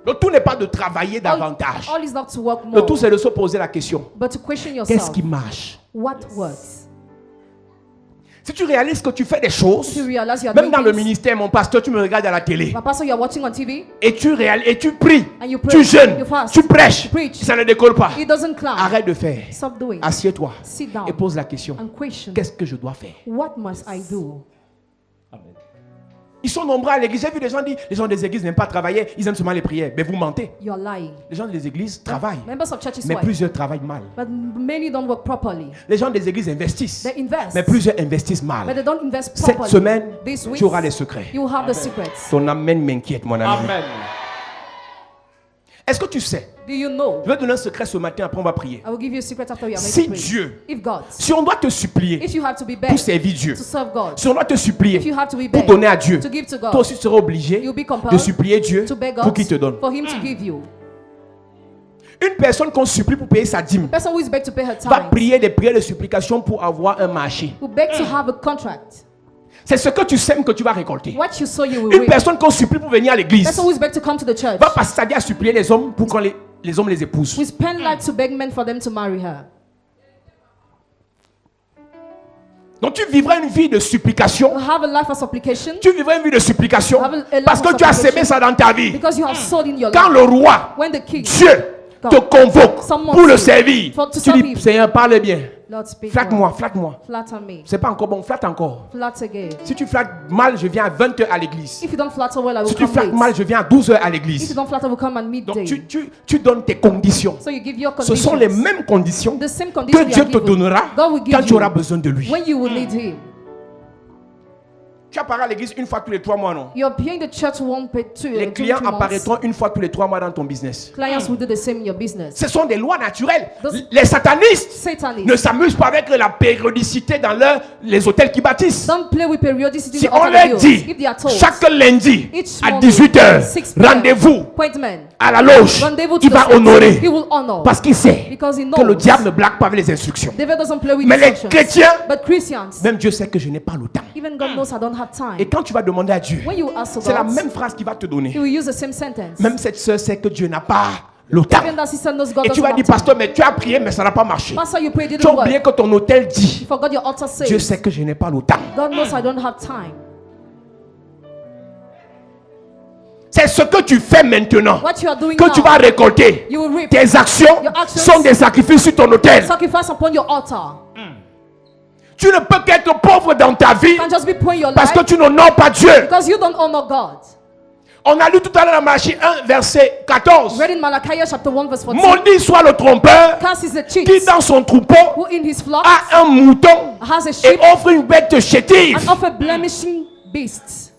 Le tout n'est pas de travailler davantage. All is not to work Le more, tout c'est de se poser la question. but to question Qu'est-ce yourself. qui marche? What works? Si tu réalises que tu fais des If choses, you realize you are même doing dans le things, ministère, mon pasteur, tu me regardes à la télé my pastor, you are watching on TV et tu pries, and you pray, tu jeûnes, you fast, tu prêches, you preach. et ça ne décolle pas. It doesn't climb. Arrête de faire. Stop doing. Assieds-toi Sit down et pose la question. and question. Qu'est-ce que je dois faire? What must I do? Amen. Ils sont nombreux à l'église. J'ai vu des gens dire, les gens des églises n'aiment pas travailler, ils aiment seulement les prières. Mais vous mentez. You're lying. Les gens des églises travaillent, Members of churches mais work, plusieurs travaillent mal. but many don't work properly. Les gens des églises investissent, They invest, mais plusieurs investissent but mal. they don't invest Cette properly. semaine, This week, tu auras les secrets. you will have the secrets. Ton amen m'inquiète, mon ami. Amen. Est-ce que tu sais? Do you know? Je vais te donner un secret ce matin, après on va prier. I will give you a secret after we are Si making prayer. Dieu, If God, si on doit te supplier if you have to be pour begged servir Dieu, to serve God, si on doit te if supplier you have to be pour begged donner à Dieu, to give to God, toi aussi tu seras obligé you'll be de compelled supplier Dieu to beg pour God qu'il te donne. for Him to give you. Une personne qu'on supplie pour payer sa dîme Person who is begged to pay her va time prier des prières de supplication pour avoir un marché. who beg to have a contract. C'est ce que tu sèmes que tu vas récolter. What you sow, you will Une reap. personne qu'on supplie pour venir à l'église Person who is begged to come to the church va passer sa vie à supplier les hommes pour que les hommes les épousent. we spend life to beg men for them to marry her. Donc tu vivras une vie de supplication. You have a life of supplication Tu vivras une vie de supplication Have a life parce que of tu as supplication. sémé ça dans ta vie. because you have sown in your Quand life. le roi, When the king, Dieu, God, te convoque someone pour le say, servir, for- to tu serve dis, him. Seigneur, parle bien. Lord, speak Flatte-moi, well. flatte-moi. Flatter me. C'est pas encore bon, flatte encore. Flatter again. Si tu flattes mal, je viens à 20h à l'église. If you don't flatter well, I will Si tu come flattes late. mal, je viens à 12h à If you l'église. don't flatter, I will come at Donc midday. tu donnes tes conditions. So you give your Ce conditions. sont les mêmes conditions The same que conditions Dieu you te are given. donnera God will give quand tu you auras besoin de lui. when you will need Him. Tu apparais à l'église une fois tous les 3 mois, non? You're appearing the church Les clients apparaîtront une fois tous les 3 mois dans ton business. Clients will do the same in your business. Ce sont des lois naturelles. Those- Les satanistes Satanists. ne s'amusent pas avec la périodicité dans les hôtels qui bâtissent. Don't play with periodicity. Si in the on altar leur videos. dit If they are told, chaque lundi each à Monday, 18h, 6 p.m., rendez-vous appointment, à la loge, rendezvous to il the va state, honorer. he will honor. Parce qu'il sait Because he que le knows. diable ne blague pas avec les instructions. David doesn't play with Mais les instructions. chrétiens, But Christians, même Dieu sait que je n'ai pas le temps. even God knows I don't have time. Et quand tu vas demander à Dieu, When you ask c'est la God, même phrase qu'il va te he donner. will use the same sentence. Même cette sœur sait que Dieu n'a pas le temps. Even that sister knows God Et tu doesn't vas have dire, time. pasteur, mais tu as prié, mais ça n'a pas marché. Pastor, you pray, Tu as didn't oublié work. que ton hôtel dit, You forgot your altar Dieu says, sait que je n'ai pas le temps. God knows I don't have time. C'est ce que tu fais maintenant What you are doing que now, tu vas récolter. you will reap. Tes actions Your actions sont des sacrifices sur ton hôtel. Sacrifice upon your altar. Tu ne peux qu'être pauvre dans ta vie You can't just be poor in your parce life que tu n'honores pas Dieu. because you don't honor God. On a lu tout à l'heure dans Malachie 1, verset 14. Read in Malachi chapter 1 verse 14. Maudit soit le trompeur Cursed is the cheat qui dans son troupeau who in his flock a un mouton has a et sheep offre une bête chétive. and of a blemishing beast.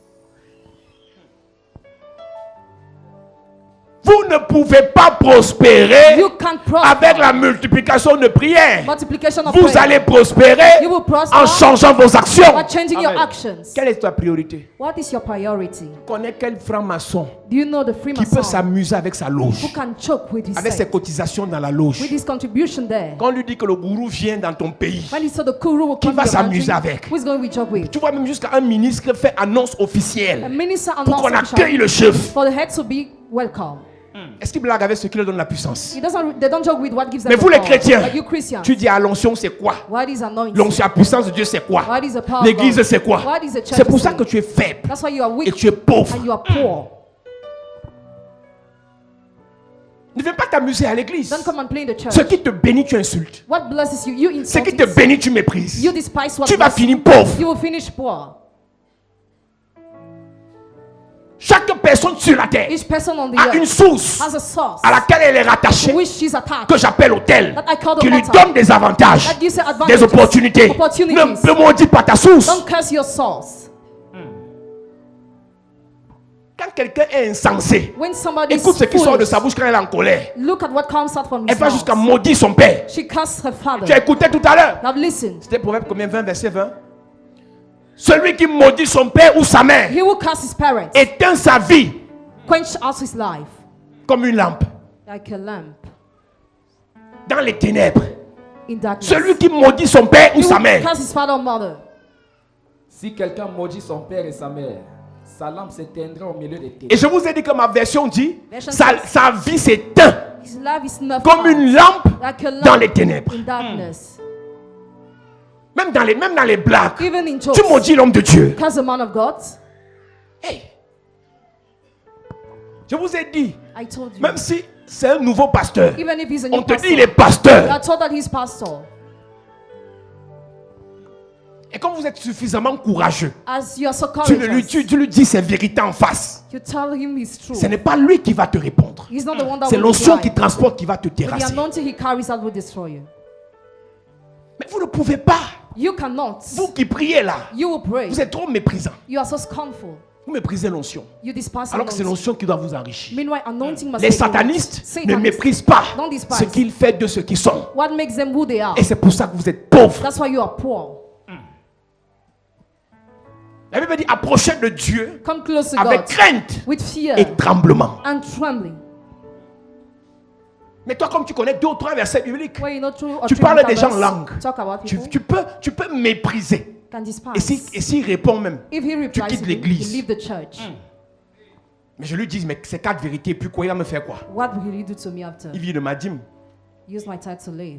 Vous ne pouvez pas prospérer You can't avec prosper. la multiplication de prières. Multiplication of Vous prayer. allez prospérer You will prosper en changeant vos actions. by changing your Amen. actions. Quelle est ta priorité? What is your priority? Connais quel franc-maçon Do you know the qui peut Freemason s'amuser avec sa loge, who can choke with his avec ses sect, cotisations dans la loge? with his contribution there? Quand on lui dit que le gourou vient dans ton pays, When he saw the Kuru will Qui come va to your s'amuser country, avec? who is going to joke with? tu vois même jusqu'à un ministre fait annonce A officielle minister pour qu'on announced accueille le chef. for the head to be welcome. Est-ce qu'il blague avec ce qui leur donne la puissance? They don't joke with what gives them Mais the vous les power. chrétiens, But you Christians, tu dis à l'onction c'est quoi? what is anointing? L'onction, la puissance de Dieu c'est quoi? What is the power of L'église God? c'est quoi? What is the church C'est pour ça saying? que tu es faible That's why you are et weak tu es pauvre. and you are poor. Ne viens pas t'amuser à l'église. Don't come and play in the church. Ce qui te bénit, tu insultes. What blesses you, you Ce insult qui te it. bénit, tu méprises. You despise what Tu vas blesses finir you. pauvre. You will finish poor. Chaque personne sur la terre Each person on the a une earth source has a source à laquelle elle est rattachée, to which she's attached. que j'appelle hôtel, That I call the qui lui altar. donne des avantages, That gives her des advantages, opportunités. opportunities. Ne maudis pas ta source. Don't curse your source. Quand quelqu'un est insensé, When somebody écoute ce is qui sort de foolish, sa bouche quand elle est en colère. look at what comes out from Elle his va jusqu'à mouth. maudire son père. She cursed her father. Tu as écouté tout à l'heure. Now listen. C'était Proverbe combien? 20, verset 20. Celui qui maudit son père ou sa mère He will curse his parents, éteint sa vie quench out his life comme une lampe like a lamp dans les ténèbres. in darkness. Celui qui maudit son père ou He sa will mère curse his father or mother. Si quelqu'un maudit son père et sa mère, sa lampe s'éteindra au milieu des ténèbres. Et je vous ai dit que ma version dit Version sa vie s'éteint His life is snuffed comme out une lampe like a lamp dans les ténèbres. in darkness. Même dans les blagues. Even in jokes. Tu maudis l'homme de Dieu. Curse the man of God. Hey. Je vous ai dit, I told you. même si c'est un nouveau pasteur, Even if he's a on new te pastor, dit il est you pasteur. are told that he's pastor. Et quand vous êtes suffisamment courageux, As you are so tu courageous, lui dis ses vérités en face. you tell him his truth. Ce n'est pas lui qui va te répondre. He's not the one that C'est will l'onction reply. qui transporte qui va te But the terrasser. anointing he carries out will destroy you. Mais vous ne pouvez pas. You cannot. Vous qui priez là, You will pray. vous êtes trop méprisant. You are so scornful. Vous méprisez l'onction. You despise Alors que c'est anointing. l'onction qui doit vous enrichir. Meanwhile, anointing must Les make you rich. satanistes ne Satanists méprisent pas don't despise ce qu'ils font de ce qu'ils sont. what makes them who they are. Et c'est pour ça que vous êtes pauvres. That's why you are poor. La Bible dit approchez de Dieu Come close to avec God crainte with fear et tremblement. and trembling. Mais toi, comme tu connais 2 ou 3 versets bibliques, Where you know through or tu through parles des gens en interverse, langue. talk about people Tu peux mépriser. can despise. Et s'il répond même, If he replies quittes to you, l'église. you leave the church. mais je lui dis, mais ces 4 vérités, puis quoi, il va me faire quoi? What will he do to me after? Il vit de ma dîme. Use my tithe to live.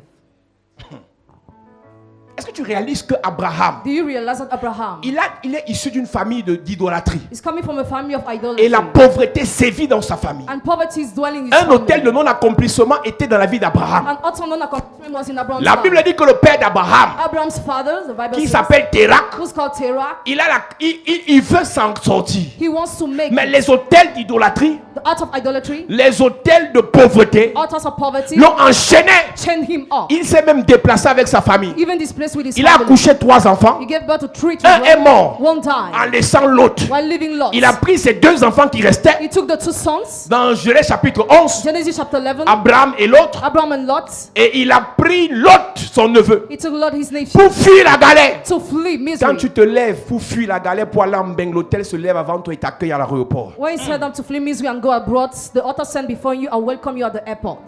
Est-ce que tu réalises que Abraham, Do you realize that Abraham il est issu d'une famille d'idolâtrie. is coming from a family of idolatry? Et la pauvreté sévit dans sa famille. And poverty is dwelling in his Un family. hôtel de non-accomplissement était dans la vie d'Abraham. An utter accomplishment was in Abraham's La life. Bible dit que le père d'Abraham, Abraham's father, the Bible qui says, s'appelle Térak, who's called Terah, il veut s'en sortir. he wants to make Mais les hôtels d'idolâtrie, the art of idolatry, les hôtels de pauvreté, altars of poverty, l'ont enchaîné. chain him up. Il s'est même déplacé avec sa famille. Even displaced displaced with his Il a family. accouché 3 enfants. He gave birth to 3 Un est children. mort One died en laissant l'autre. while leaving Lot. Il a pris ses 2 enfants qui restaient He took the 2 sons, dans Genèse chapitre 11, Genesis chapter 11, Abraham et l'autre, Abraham and Lot. et il a pris Lot, son neveu, He took Lot, his nephew, pour fuir la galère. to flee Quand misery. tu te lèves pour fuir la galère, pour aller en bain, l'hôtel se lève avant toi et t'accueille à l'aéroport. When you set them to flee misery and go abroad, the author sent before you and welcome you at the airport.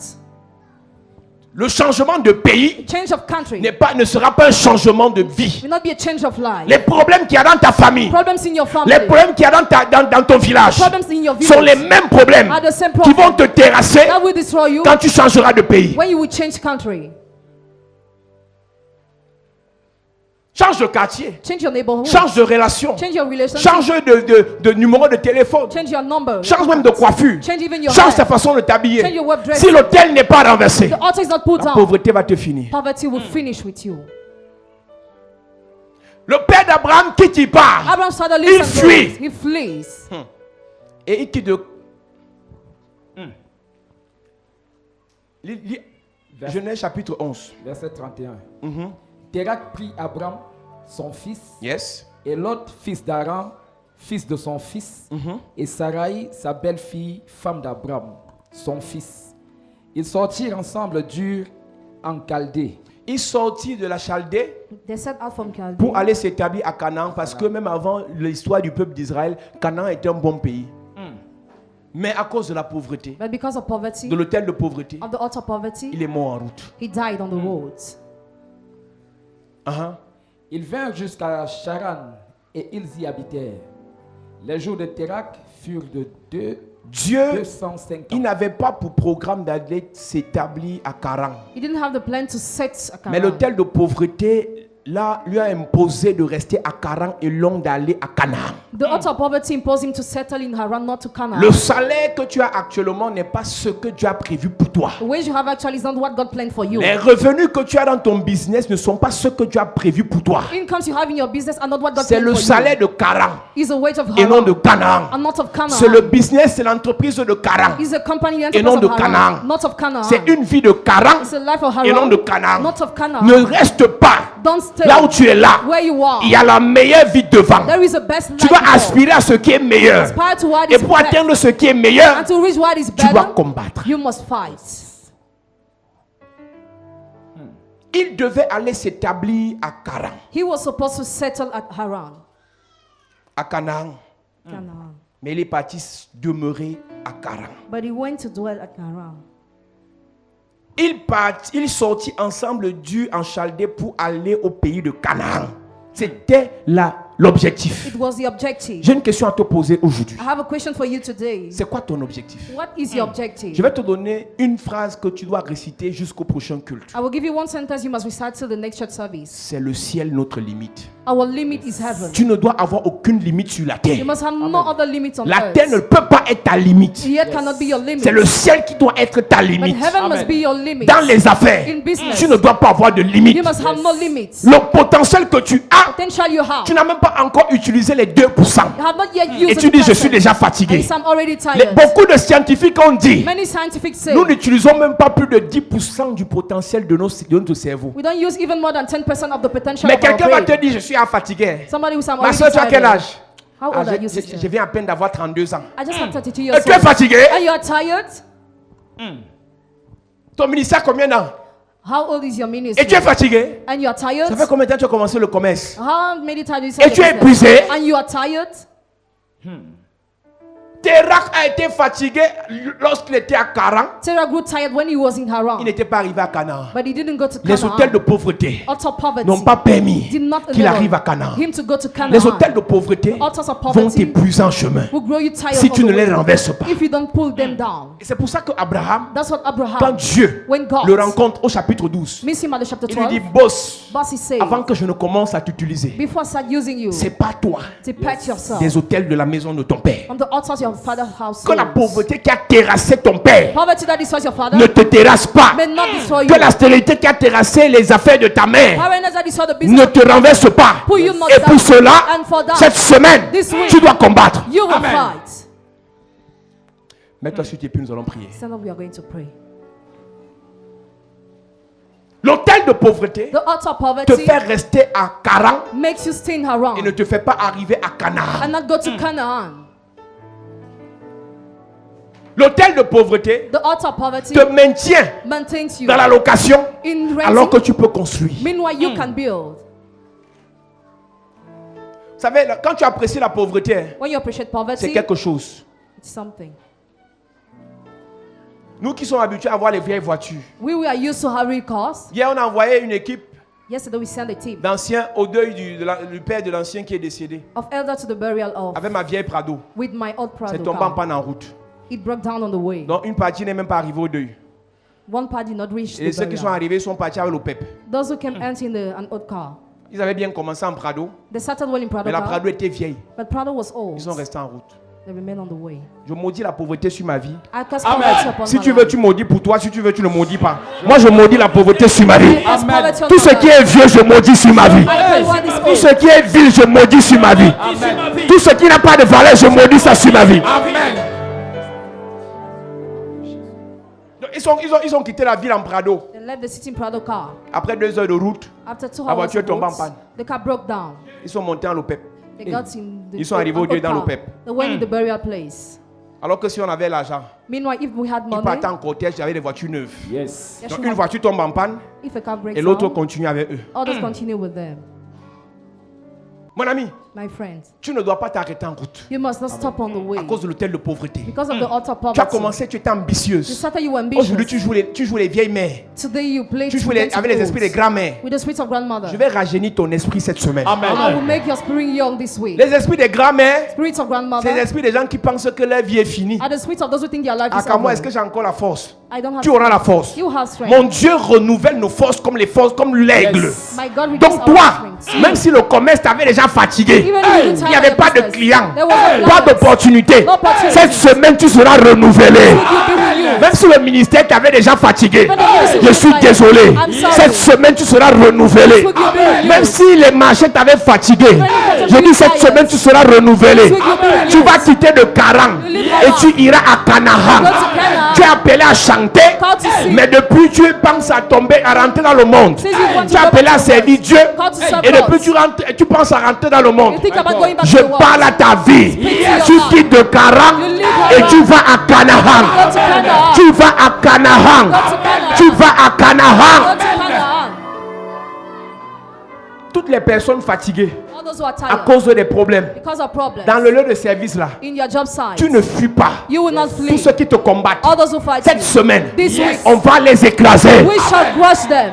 Le changement de pays Change of country ne sera pas un changement de vie. will not be a change of life. Les problèmes qu'il y a dans ta famille, Problems in your family, les problèmes qu'il y a dans ton village problems in your sont les village mêmes problèmes are the same qui problem vont te terrasser that will destroy you quand tu changeras de pays. when you will change country. Change de quartier, Change your neighborhood. change de relation, Change your relationship. change de numéro de téléphone, Change your number. change même de coiffure, Change even your change hair. ta façon de Change t'habiller. your web dress. Si l'hôtel n'est pas renversé, The altar is not put la down. pauvreté va te finir. Poverty will finish with you. Le père d'Abraham quitte, il part. Abraham's father Il leaves and fuit. goes. He flees. Et il quitte de... Genèse chapitre 11. Verset 31. Térak prit Abraham, son fils, Yes. et Lot, fils d'Aran, fils de son fils, et Sarai, sa belle-fille, femme d'Abraham, son fils. Ils sortirent ensemble d'Ur en Chaldée. Il sortit de la Chaldée They set out from Chaldea pour aller s'établir à Canaan parce que même avant l'histoire du peuple d'Israël, Canaan était un bon pays. Mais à cause de la pauvreté, but because of poverty, de l'autel de pauvreté, of the altar poverty, il est mort en route. he died on the road. Ils vinrent jusqu'à Charan et ils y habitèrent. Les jours de Térak furent de Dieu, 250 il n'avait pas pour programme d'aller s'établir à Caran. He didn't have the plan to set a Mais Canaan. l'autel de pauvreté, là, lui a imposé de rester à Caran et long d'aller à Canaan. The altar poverty imposed him to settle in Haran, not to Canaan. Le salaire que tu as actuellement n'est pas ce que Dieu a prévu pour toi. The wage you have actually is not what God planned for you. Les revenus que tu as dans ton business ne sont pas ce que Dieu a prévu pour toi. Incomes you have in your business are not what God C'est planned le for salaire you. de Caran It's a wage of et non de Haran Canaan. and not of Canaan. C'est le business, c'est l'entreprise de Caran. It's a company Et non enterprise de of Canaan. Haran, not of Canaan. C'est une vie de Caran It's a life of et non Haran, de Canaan. not of Canaan. Ne reste pas Don't stay là où tu es là. where you are. Il y a la meilleure vie devant. There is a best life Tu dois before. aspirer à ce qui est meilleur. Aspire to what Et is pour best. atteindre ce qui est meilleur, And to reach what is tu dois better, combattre. you must fight. Il devait aller s'établir à Caran, He was supposed to settle at Haran, à Canaan. Canaan. Mais il est parti demeurer à Caran. But he went to dwell at Haran. Ils sortit ensemble du en Chaldée pour aller au pays de Canaan. C'était l'objectif. It was the objective. J'ai une question à te poser aujourd'hui. I have a question for you today. C'est quoi ton objectif? What is your objective? Je vais te donner une phrase que tu dois réciter jusqu'au prochain culte. I will give you one sentence you must recite till the next church service. C'est le ciel notre limite. Our limit is heaven. Tu ne dois avoir aucune limite sur la You terre. must have no other limits on La terre ne earth. peut pas être ta limite. The earth cannot be your limit. C'est le ciel qui doit être ta But limite. heaven must be your limit. Dans les affaires, In business, tu ne dois pas avoir de limite. you must have no limits. Le potentiel que tu as, Potential you have. tu n'as même pas encore utilisé les 2%. You have not yet used Et tu the dis, je suis 2%. déjà And fatigué. you say, I'm already tired. Beaucoup de scientifiques ont dit, Many scientifics say nous n'utilisons même pas plus de 10% du potentiel de notre cerveau. we don't use even more than 10% of the potential Mais of our quelqu'un va brain. te dire, je suis fatigué. Somebody will say, I'm Ma already soeur, tu as quel tired. âge? How Ah, old are you, je sister? viens à peine d'avoir 32 ans. I just have 32 Et years tu es old. fatigué? And you are tired? Ton ministère combien d'ans? How old is your Et ministry? tu es fatigué? And you are tired? Ça fait combien de temps que tu as commencé le commerce? How many times you Et said tu es business? épuisé? And you are tired? Térak a été fatigué lorsqu'il était à Caran. Terah grew tired when he was in Il Haran. n'était pas arrivé à Canaan. But he didn't go to Les hôtels de Canaan. pauvreté Altar poverty n'ont pas permis did not qu'il arrive à enable Canaan. him to go to Canaan. Les hôtels de pauvreté Altars of vont poverty t'épuiser en chemin will grow you tired si on tu the ne les way renverses pas. if you don't pull them down. Et c'est pour ça que Abraham, That's what quand Abraham, Dieu when God le rencontre au chapitre 12, meets him at the chapter il lui dit, 12, boss, boss he says, avant que je ne commence à t'utiliser, before I start using you, c'est pas toi, depart yourself des hôtels de la maison de ton père. from the altars of your father's house. Que la pauvreté qui a terrassé ton père Poverty that destroys your father ne te terrasse pas. may not destroy you. Que la stérilité qui a terrassé les affaires de ta mère Barrenness that destroys the ne business of te renverse pas. pull you not Et pour down. cela, And for that, cette semaine, this week, tu dois combattre. you will fight. Mets-toi sur tes pieds, nous allons prier. Stand up, we are going to pray. L'autel de pauvreté The altar of te poverty fait rester à Caran makes you stay in et Haran ne te fait pas arriver à Canaan. and not go to Canaan. L'autel de pauvreté The altar of poverty te maintient maintains you dans la location in alors que renting. tu peux construire. Meanwhile, you can build. Vous savez, quand tu apprécies la pauvreté, hein, When you appreciate c'est poverty, quelque chose. it's something. Nous qui sommes habitués à voir les vieilles voitures. We are used to hurry cars. Hier, on a envoyé une équipe Yesterday, we sent a team d'anciens au deuil du père de l'ancien qui est décédé. of elder to the burial of Avec ma vieille Prado. with my old C'est Prado tombé en car. panne en route. It broke down on the way. Donc une partie n'est même pas arrivée au deuil. One part did not reach Et the ceux qui sont burial. arrivés sont partis avec le PEP. Those who came empty in an old car, Ils avaient bien commencé en Prado, they started well in Prado mais la car, Prado était vieille. but Prado was Ils old. sont restés en route. They remained on the way. Je maudis la pauvreté sur ma vie. I curse poverty upon Si my tu veux, life. tu maudis pour toi. Si tu veux, tu ne maudis pas. Moi, je maudis la pauvreté sur ma vie. I curse poverty on Tout my ce qui life. est vieux, je maudis sur ma vie. I curse what is Tout old. ce qui est vil, je maudis sur ma vie. Tout ce qui n'a pas de valeur, je maudis ça sur ma vie. Donc, ils ont quitté la ville en Prado. They left the city in Prado car. Après 2 heures de route, After 2 La hours voiture of tombe en route, panne. the car broke down. ils sont montés en l'OPEP. They got in the Ils sont arrivés au old deuil dans car. l'OPEP. They went in the burial place. Alors que si on avait l'argent, Meanwhile, if we had ils money, partaient en cortège avec des voitures neuves. Yes. they Donc should une have- voiture tombe en panne if a car breaks et l'autre down, continue avec eux. others continue with them. Mon ami, My friends, tu ne dois pas t'arrêter en route you must not stop on the way à cause de l'hôtel de pauvreté. because of the altar of Tu as poverty. commencé, tu étais You ambitieuse. started you were Aujourd'hui, ambitious. tu joues les vieilles mères. Today you play Tu joues with avec les esprits des grands-mères. with the spirit of grandmother. Je vais rajeunir ton esprit cette semaine. I will make your spirit young this week. Les esprits des grands-mères, Spirits of c'est grandmother les esprits des gens qui pensent que leur vie est finie. are the spirits of those who think their life is À moi, over. est-ce que j'ai encore la force? I don't have Tu auras la force. You have strength. Mon Dieu renouvelle nos forces comme l'aigle. Yes. My God reduce Donc our toi, strength. même si le commerce t'avait déjà fatigué, Even if you il tired n'y avait of pas de business, clients, there was no pas clients. d'opportunité, No opportunity. cette semaine tu seras renouvelé. You be renewed. Même si le ministère t'avait déjà fatigué, Even if you je suis tired, désolé. I'm sorry. Cette semaine tu seras renouvelé. This week you'll be renewed. Même si les marchés t'avaient fatigué, if je you dis cette tired, semaine tu seras renouvelé. this week you'll be renewed. Tu vas quitter de Caran You leave et Haran. tu iras à Canaan. Go to Canaan. Tu es appelé à chanter, Called to sing. mais depuis tu penses à tomber, à rentrer dans le monde. Since you want Tu to es go appelé back à to servir work. Dieu Called to serve et depuis God. tu penses à rentrer dans le monde. You think about going back Je to the world. parle à ta vie. to Tu your quittes de Caran You leave et Haran. tu vas à Canaan. Go to Canaan. Tu vas à Canaan. Go to Canaan. Tu vas à Go Canaan. to Canaan. Toutes les personnes fatiguées All those who are à tired cause des problèmes because of problems dans le lieu de service là, in your job site, tu ne fuis pas. you will not Tous flee. ceux qui te combattent, All those who fight cette you, semaine, this week, on va les écraser. we shall crush them.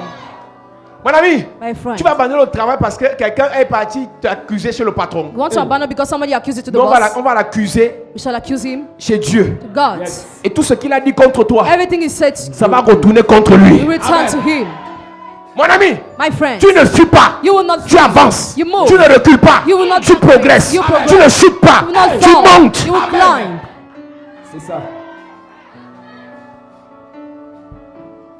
Mon ami, My friend, tu vas abandonner le travail parce que quelqu'un est parti t'accuser chez le patron. you want to abandon because somebody accused you to the Donc boss. on va l'accuser We shall accuse him chez Dieu. to God. Et tout ce qu'il a dit contre toi, Everything he said, ça va retourner contre lui. you return to him. Mon ami, My friend, tu ne fuis pas. you will not Tu flee. avances. You move. Tu ne recules pas. You will not Tu retreat. progresses. You progress. Tu ne chutes pas. You will not Tu fall. montes. You will climb. C'est ça.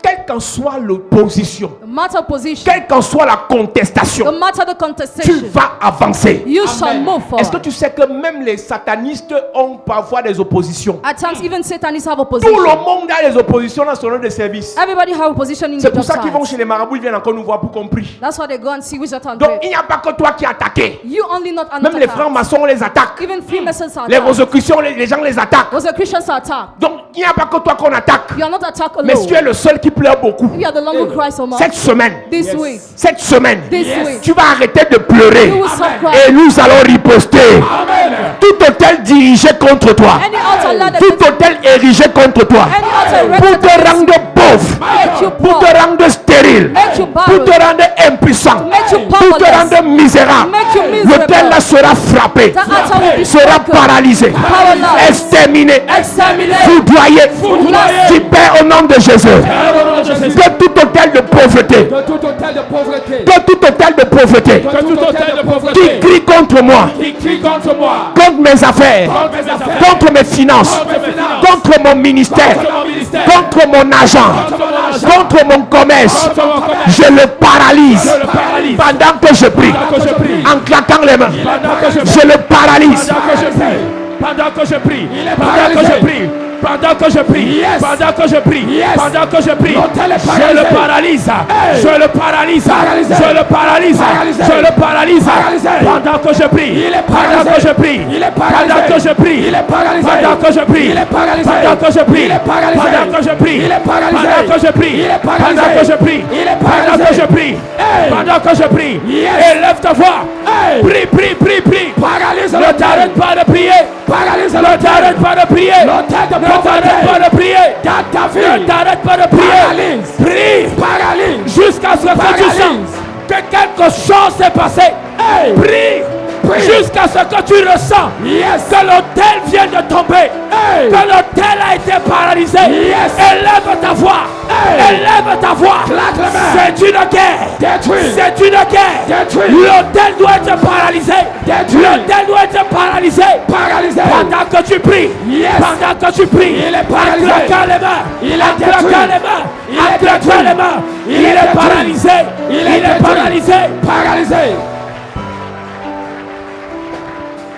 Quelle qu'en soit l'opposition, No matter position, quelle qu'en soit la no contestation, matter the tu contestation, vas avancer. you shall move Est-ce que forward. tu sais que même les satanistes ont parfois des oppositions? At times, even Satanists have Tout opposition. le monde a des oppositions dans son lieu de service. Everybody have opposition in C'est the pour job ça qu'ils vont site. chez les marabouts, ils viennent encore nous voir pour qu'on prie. That's why they go and see which are Donc il n'y a pas que toi qui es attaqué. You only not an Même les francs-maçons, on les attaque. Even Freemasons are Les attacked. Rosicruciens, les gens les attaquent. Was the Christians are attacked. Donc il n'y a pas que toi qu'on attaque. You are not attacked Mais alone. tu es le seul qui pleure beaucoup. You are the one who cries so much. Cette semaine, This week, cette semaine, This week. tu vas arrêter de pleurer. you will stop Et crying. nous allons riposter. Tout hôtel dirigé contre toi. Any altar led Tout against hôtel érigé contre toi. any altar Pour erected te against rendre pauvre. make you Pour poor, te rendre stérile. make you Pour barren, te rendre impuissant. make you Pour te powerless. rendre misérable. Make you L'hôtel là miserable. sera frappé. That altar will be Sera broken, paralysé. powerless, Exterminé. exterminated, Foudroyé. Foudroyé. Tu paies au nom de Jésus. Que tout hôtel de pauvreté. De tout hôtel de pauvreté. Que tout hôtel de pauvreté. De tout hôtel de Qui pauvreté. crie contre moi. Qui crie contre moi. Contre mes affaires. Contre mes affaires. Contre mes finances. Contre mes finances. Contre mon ministère. Contre mon ministère. Contre mon argent. Contre mon argent. Contre mon commerce. Contre mon commerce. Je le paralyse. Je le paralyse. Pendant que je prie. Pendant que je prie. En claquant les mains. Pendant que je prie. Je le paralyse. Pendant que je prie. Pendant que je prie. Pendant que je prie. Pendant que je prie. Yes. Pendant que je prie. Yes. Pendant que je prie. L'autel est Je paralysé. le paralyse. Hey. Je le paralyse. Paralysé. Je le paralyse. Paralysé. Je le paralyse. Paralysé. Pendant que je prie. Il est Pendant paralysé. que je prie. Il est paralysé. Pendant que je prie. Il est paralysé. Pendant que je prie. Il est paralysé. Pendant que je prie. Il est paralysé. Pendant que je prie. Il est paralysé. Pendant que je prie. Il est paralysé. Pendant que je prie. Il est Pendant paralysé. que je prie. Hey. Pendant que je prie. Yes. Élève ta voix. Hey. Prie, prie, prie, prie. Paralyse Ne l'autel. t'arrête pas de prier. Paralyse Ne l'autel. t'arrête pas de prier. L'autel de Ne t'arrête pas pauvreté. de prier. Dans ta Ne vie. t'arrête pas de prier. Paralyse. Prie Paralyse. jusqu'à ce que tu Paralyse. sens que quelque chose s'est passé. Hey. Prie Prie. jusqu'à ce que tu ressens Yes. que l'autel vient de tomber. Hey. Que l'autel a été paralysé. Yes. Élève ta voix. Hey. Élève ta voix. Claque les mains. C'est une guerre. Détruit. C'est une guerre. Détruit. L'autel doit être paralysé. Détruit. L'autel doit être paralysé. Paralysé. Pendant que tu pries. Yes. Pendant que tu pries. Il est paralysé. En claquant les mains. Il est En claquant détruit. les mains. Il En est claquant détruit. les mains. Il Il est est détruit. paralysé. Il est Il est détruit. paralysé. Paralysé.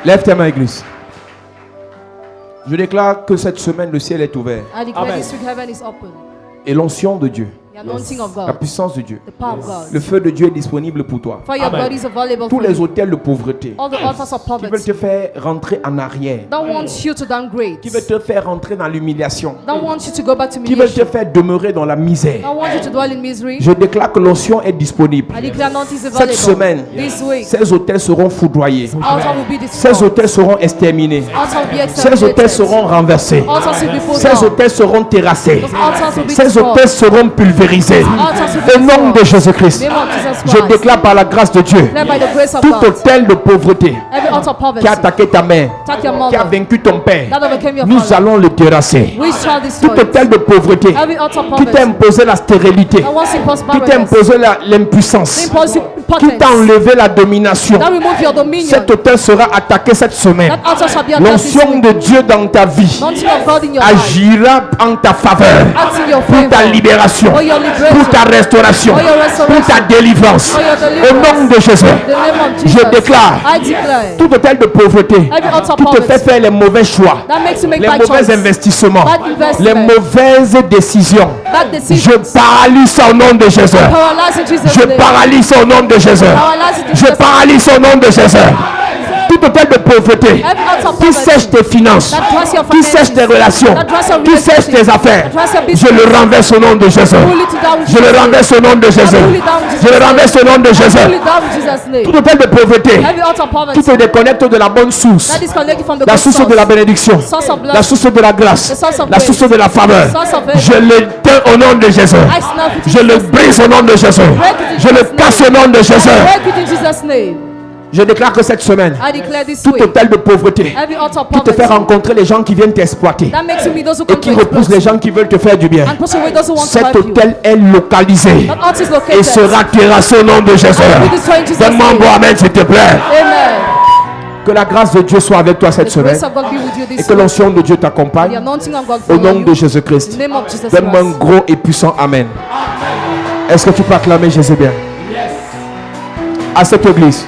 Lève tes mains, église. Je déclare que cette semaine, le ciel est ouvert. I declare Amen. this week heaven is open. Et l'onction de Dieu, The anointing of la God. puissance de Dieu, The power of God. le feu de Dieu est disponible pour toi. Fire of God is available Tous for les you. hôtels de pauvreté All the altars of qui veulent poverty te faire rentrer en arrière, don't want you to downgrade. qui veulent te faire rentrer dans l'humiliation, Don't want you to go back to qui veulent te humiliation. faire demeurer dans la misère. Don't want you to dwell in misery. Je déclare que l'onction est disponible. I declare anointing is Cette available. semaine, This week, ces hôtels seront foudroyés. altar will be Ces destroyed. hôtels seront exterminés. Altar will be Ces hôtels exterminated. seront renversés. Altars will be pulled Ces down. hôtels seront terrassés. Those altars will be Ces hôtels destroyed. seront pulvérisés. Altars will be Au nom de destroyed. Jésus-Christ, Name of Jesus je Christ. déclare par la grâce de Dieu, Declare by the grace of tout God. hôtel de pauvreté Every altar of poverty qui a attaqué ta mère, attack your qui a mother, vaincu ton père, that overcame your nous father. allons le terrasser. We shall Tout destroy it. hôtel de pauvreté Every altar of qui t'a poverty imposé la stérilité, that wants impose qui t'a barrenness, imposé l'impuissance, qui t'a enlevé la domination, that remove your dominion. cet hôtel sera attaqué cette semaine. That altar shall be attacked this L'onction week. de Dieu dans ta vie Anointing of God in your life. agira en ta faveur Act in your pour ta favor. libération, For your liberation. pour ta restauration, For your restoration. pour ta délivrance. For your Au deliverance. nom de Jésus, In the name of Jesus. je déclare I declare tout hôtel de pauvreté every altar of qui te fait poverty faire les mauvais choix, that makes you make les bad mauvais choices, investissements, bad investment, les mauvaises décisions. bad Je decisions. paralyse au nom de Jésus. Paralyze in Jesus' Je name. paralyse au nom de Jésus. Paralyze in Je Jesus' name. paralyse au nom de Jésus. Tout hôtel de pauvreté Every altar of qui poverty sèche tes finances, that dries your qui sèche tes finances, relations, that dries your qui sèche tes relationships, affaires, that dries your je business. le renverse au nom de Jésus. Pull it down in Je le Jesus' name. renverse au nom de Jésus. pull it down in Je Jesus' le name. renverse au nom de Pull Jésus. it down in Jesus' name. Tout hôtel de pauvreté Every altar of qui poverty te déconnecte de la bonne source, that is connected from the la good source source, de la bénédiction, source of la blessing, source de la grâce, the source of la grace, source de la faveur. source of favor. Je l'éteins au nom de Jésus. I snap it in Je le Jesus' brise au nom de Jésus. Break it in Je le Jesus' casse au name. nom de Jésus. Break it in Jesus' name. Je déclare que cette semaine, I declare this tout week hôtel de pauvreté every altar of qui te fait poverty rencontrer les gens qui viennent t'exploiter that makes you meet those who et come qui to repousse les exploit gens qui veulent te faire du bien. and push away those who want to Cet help you. hôtel est localisé That altar is et located. sera terrassé au nom de Jésus. And be destroyed in Jesus' Donne-moi un name. bon amen s'il te plaît. Amen. Que la grâce de Dieu soit avec toi cette The semaine grace of God be with you et this que week. l'onction de Dieu The t'accompagne anointing of God au follow nom you. de In Jésus-Christ. the name of Jesus Donne-moi un Christ. gros et puissant amen. Est-ce que tu peux acclamer Jésus bien? À cette église,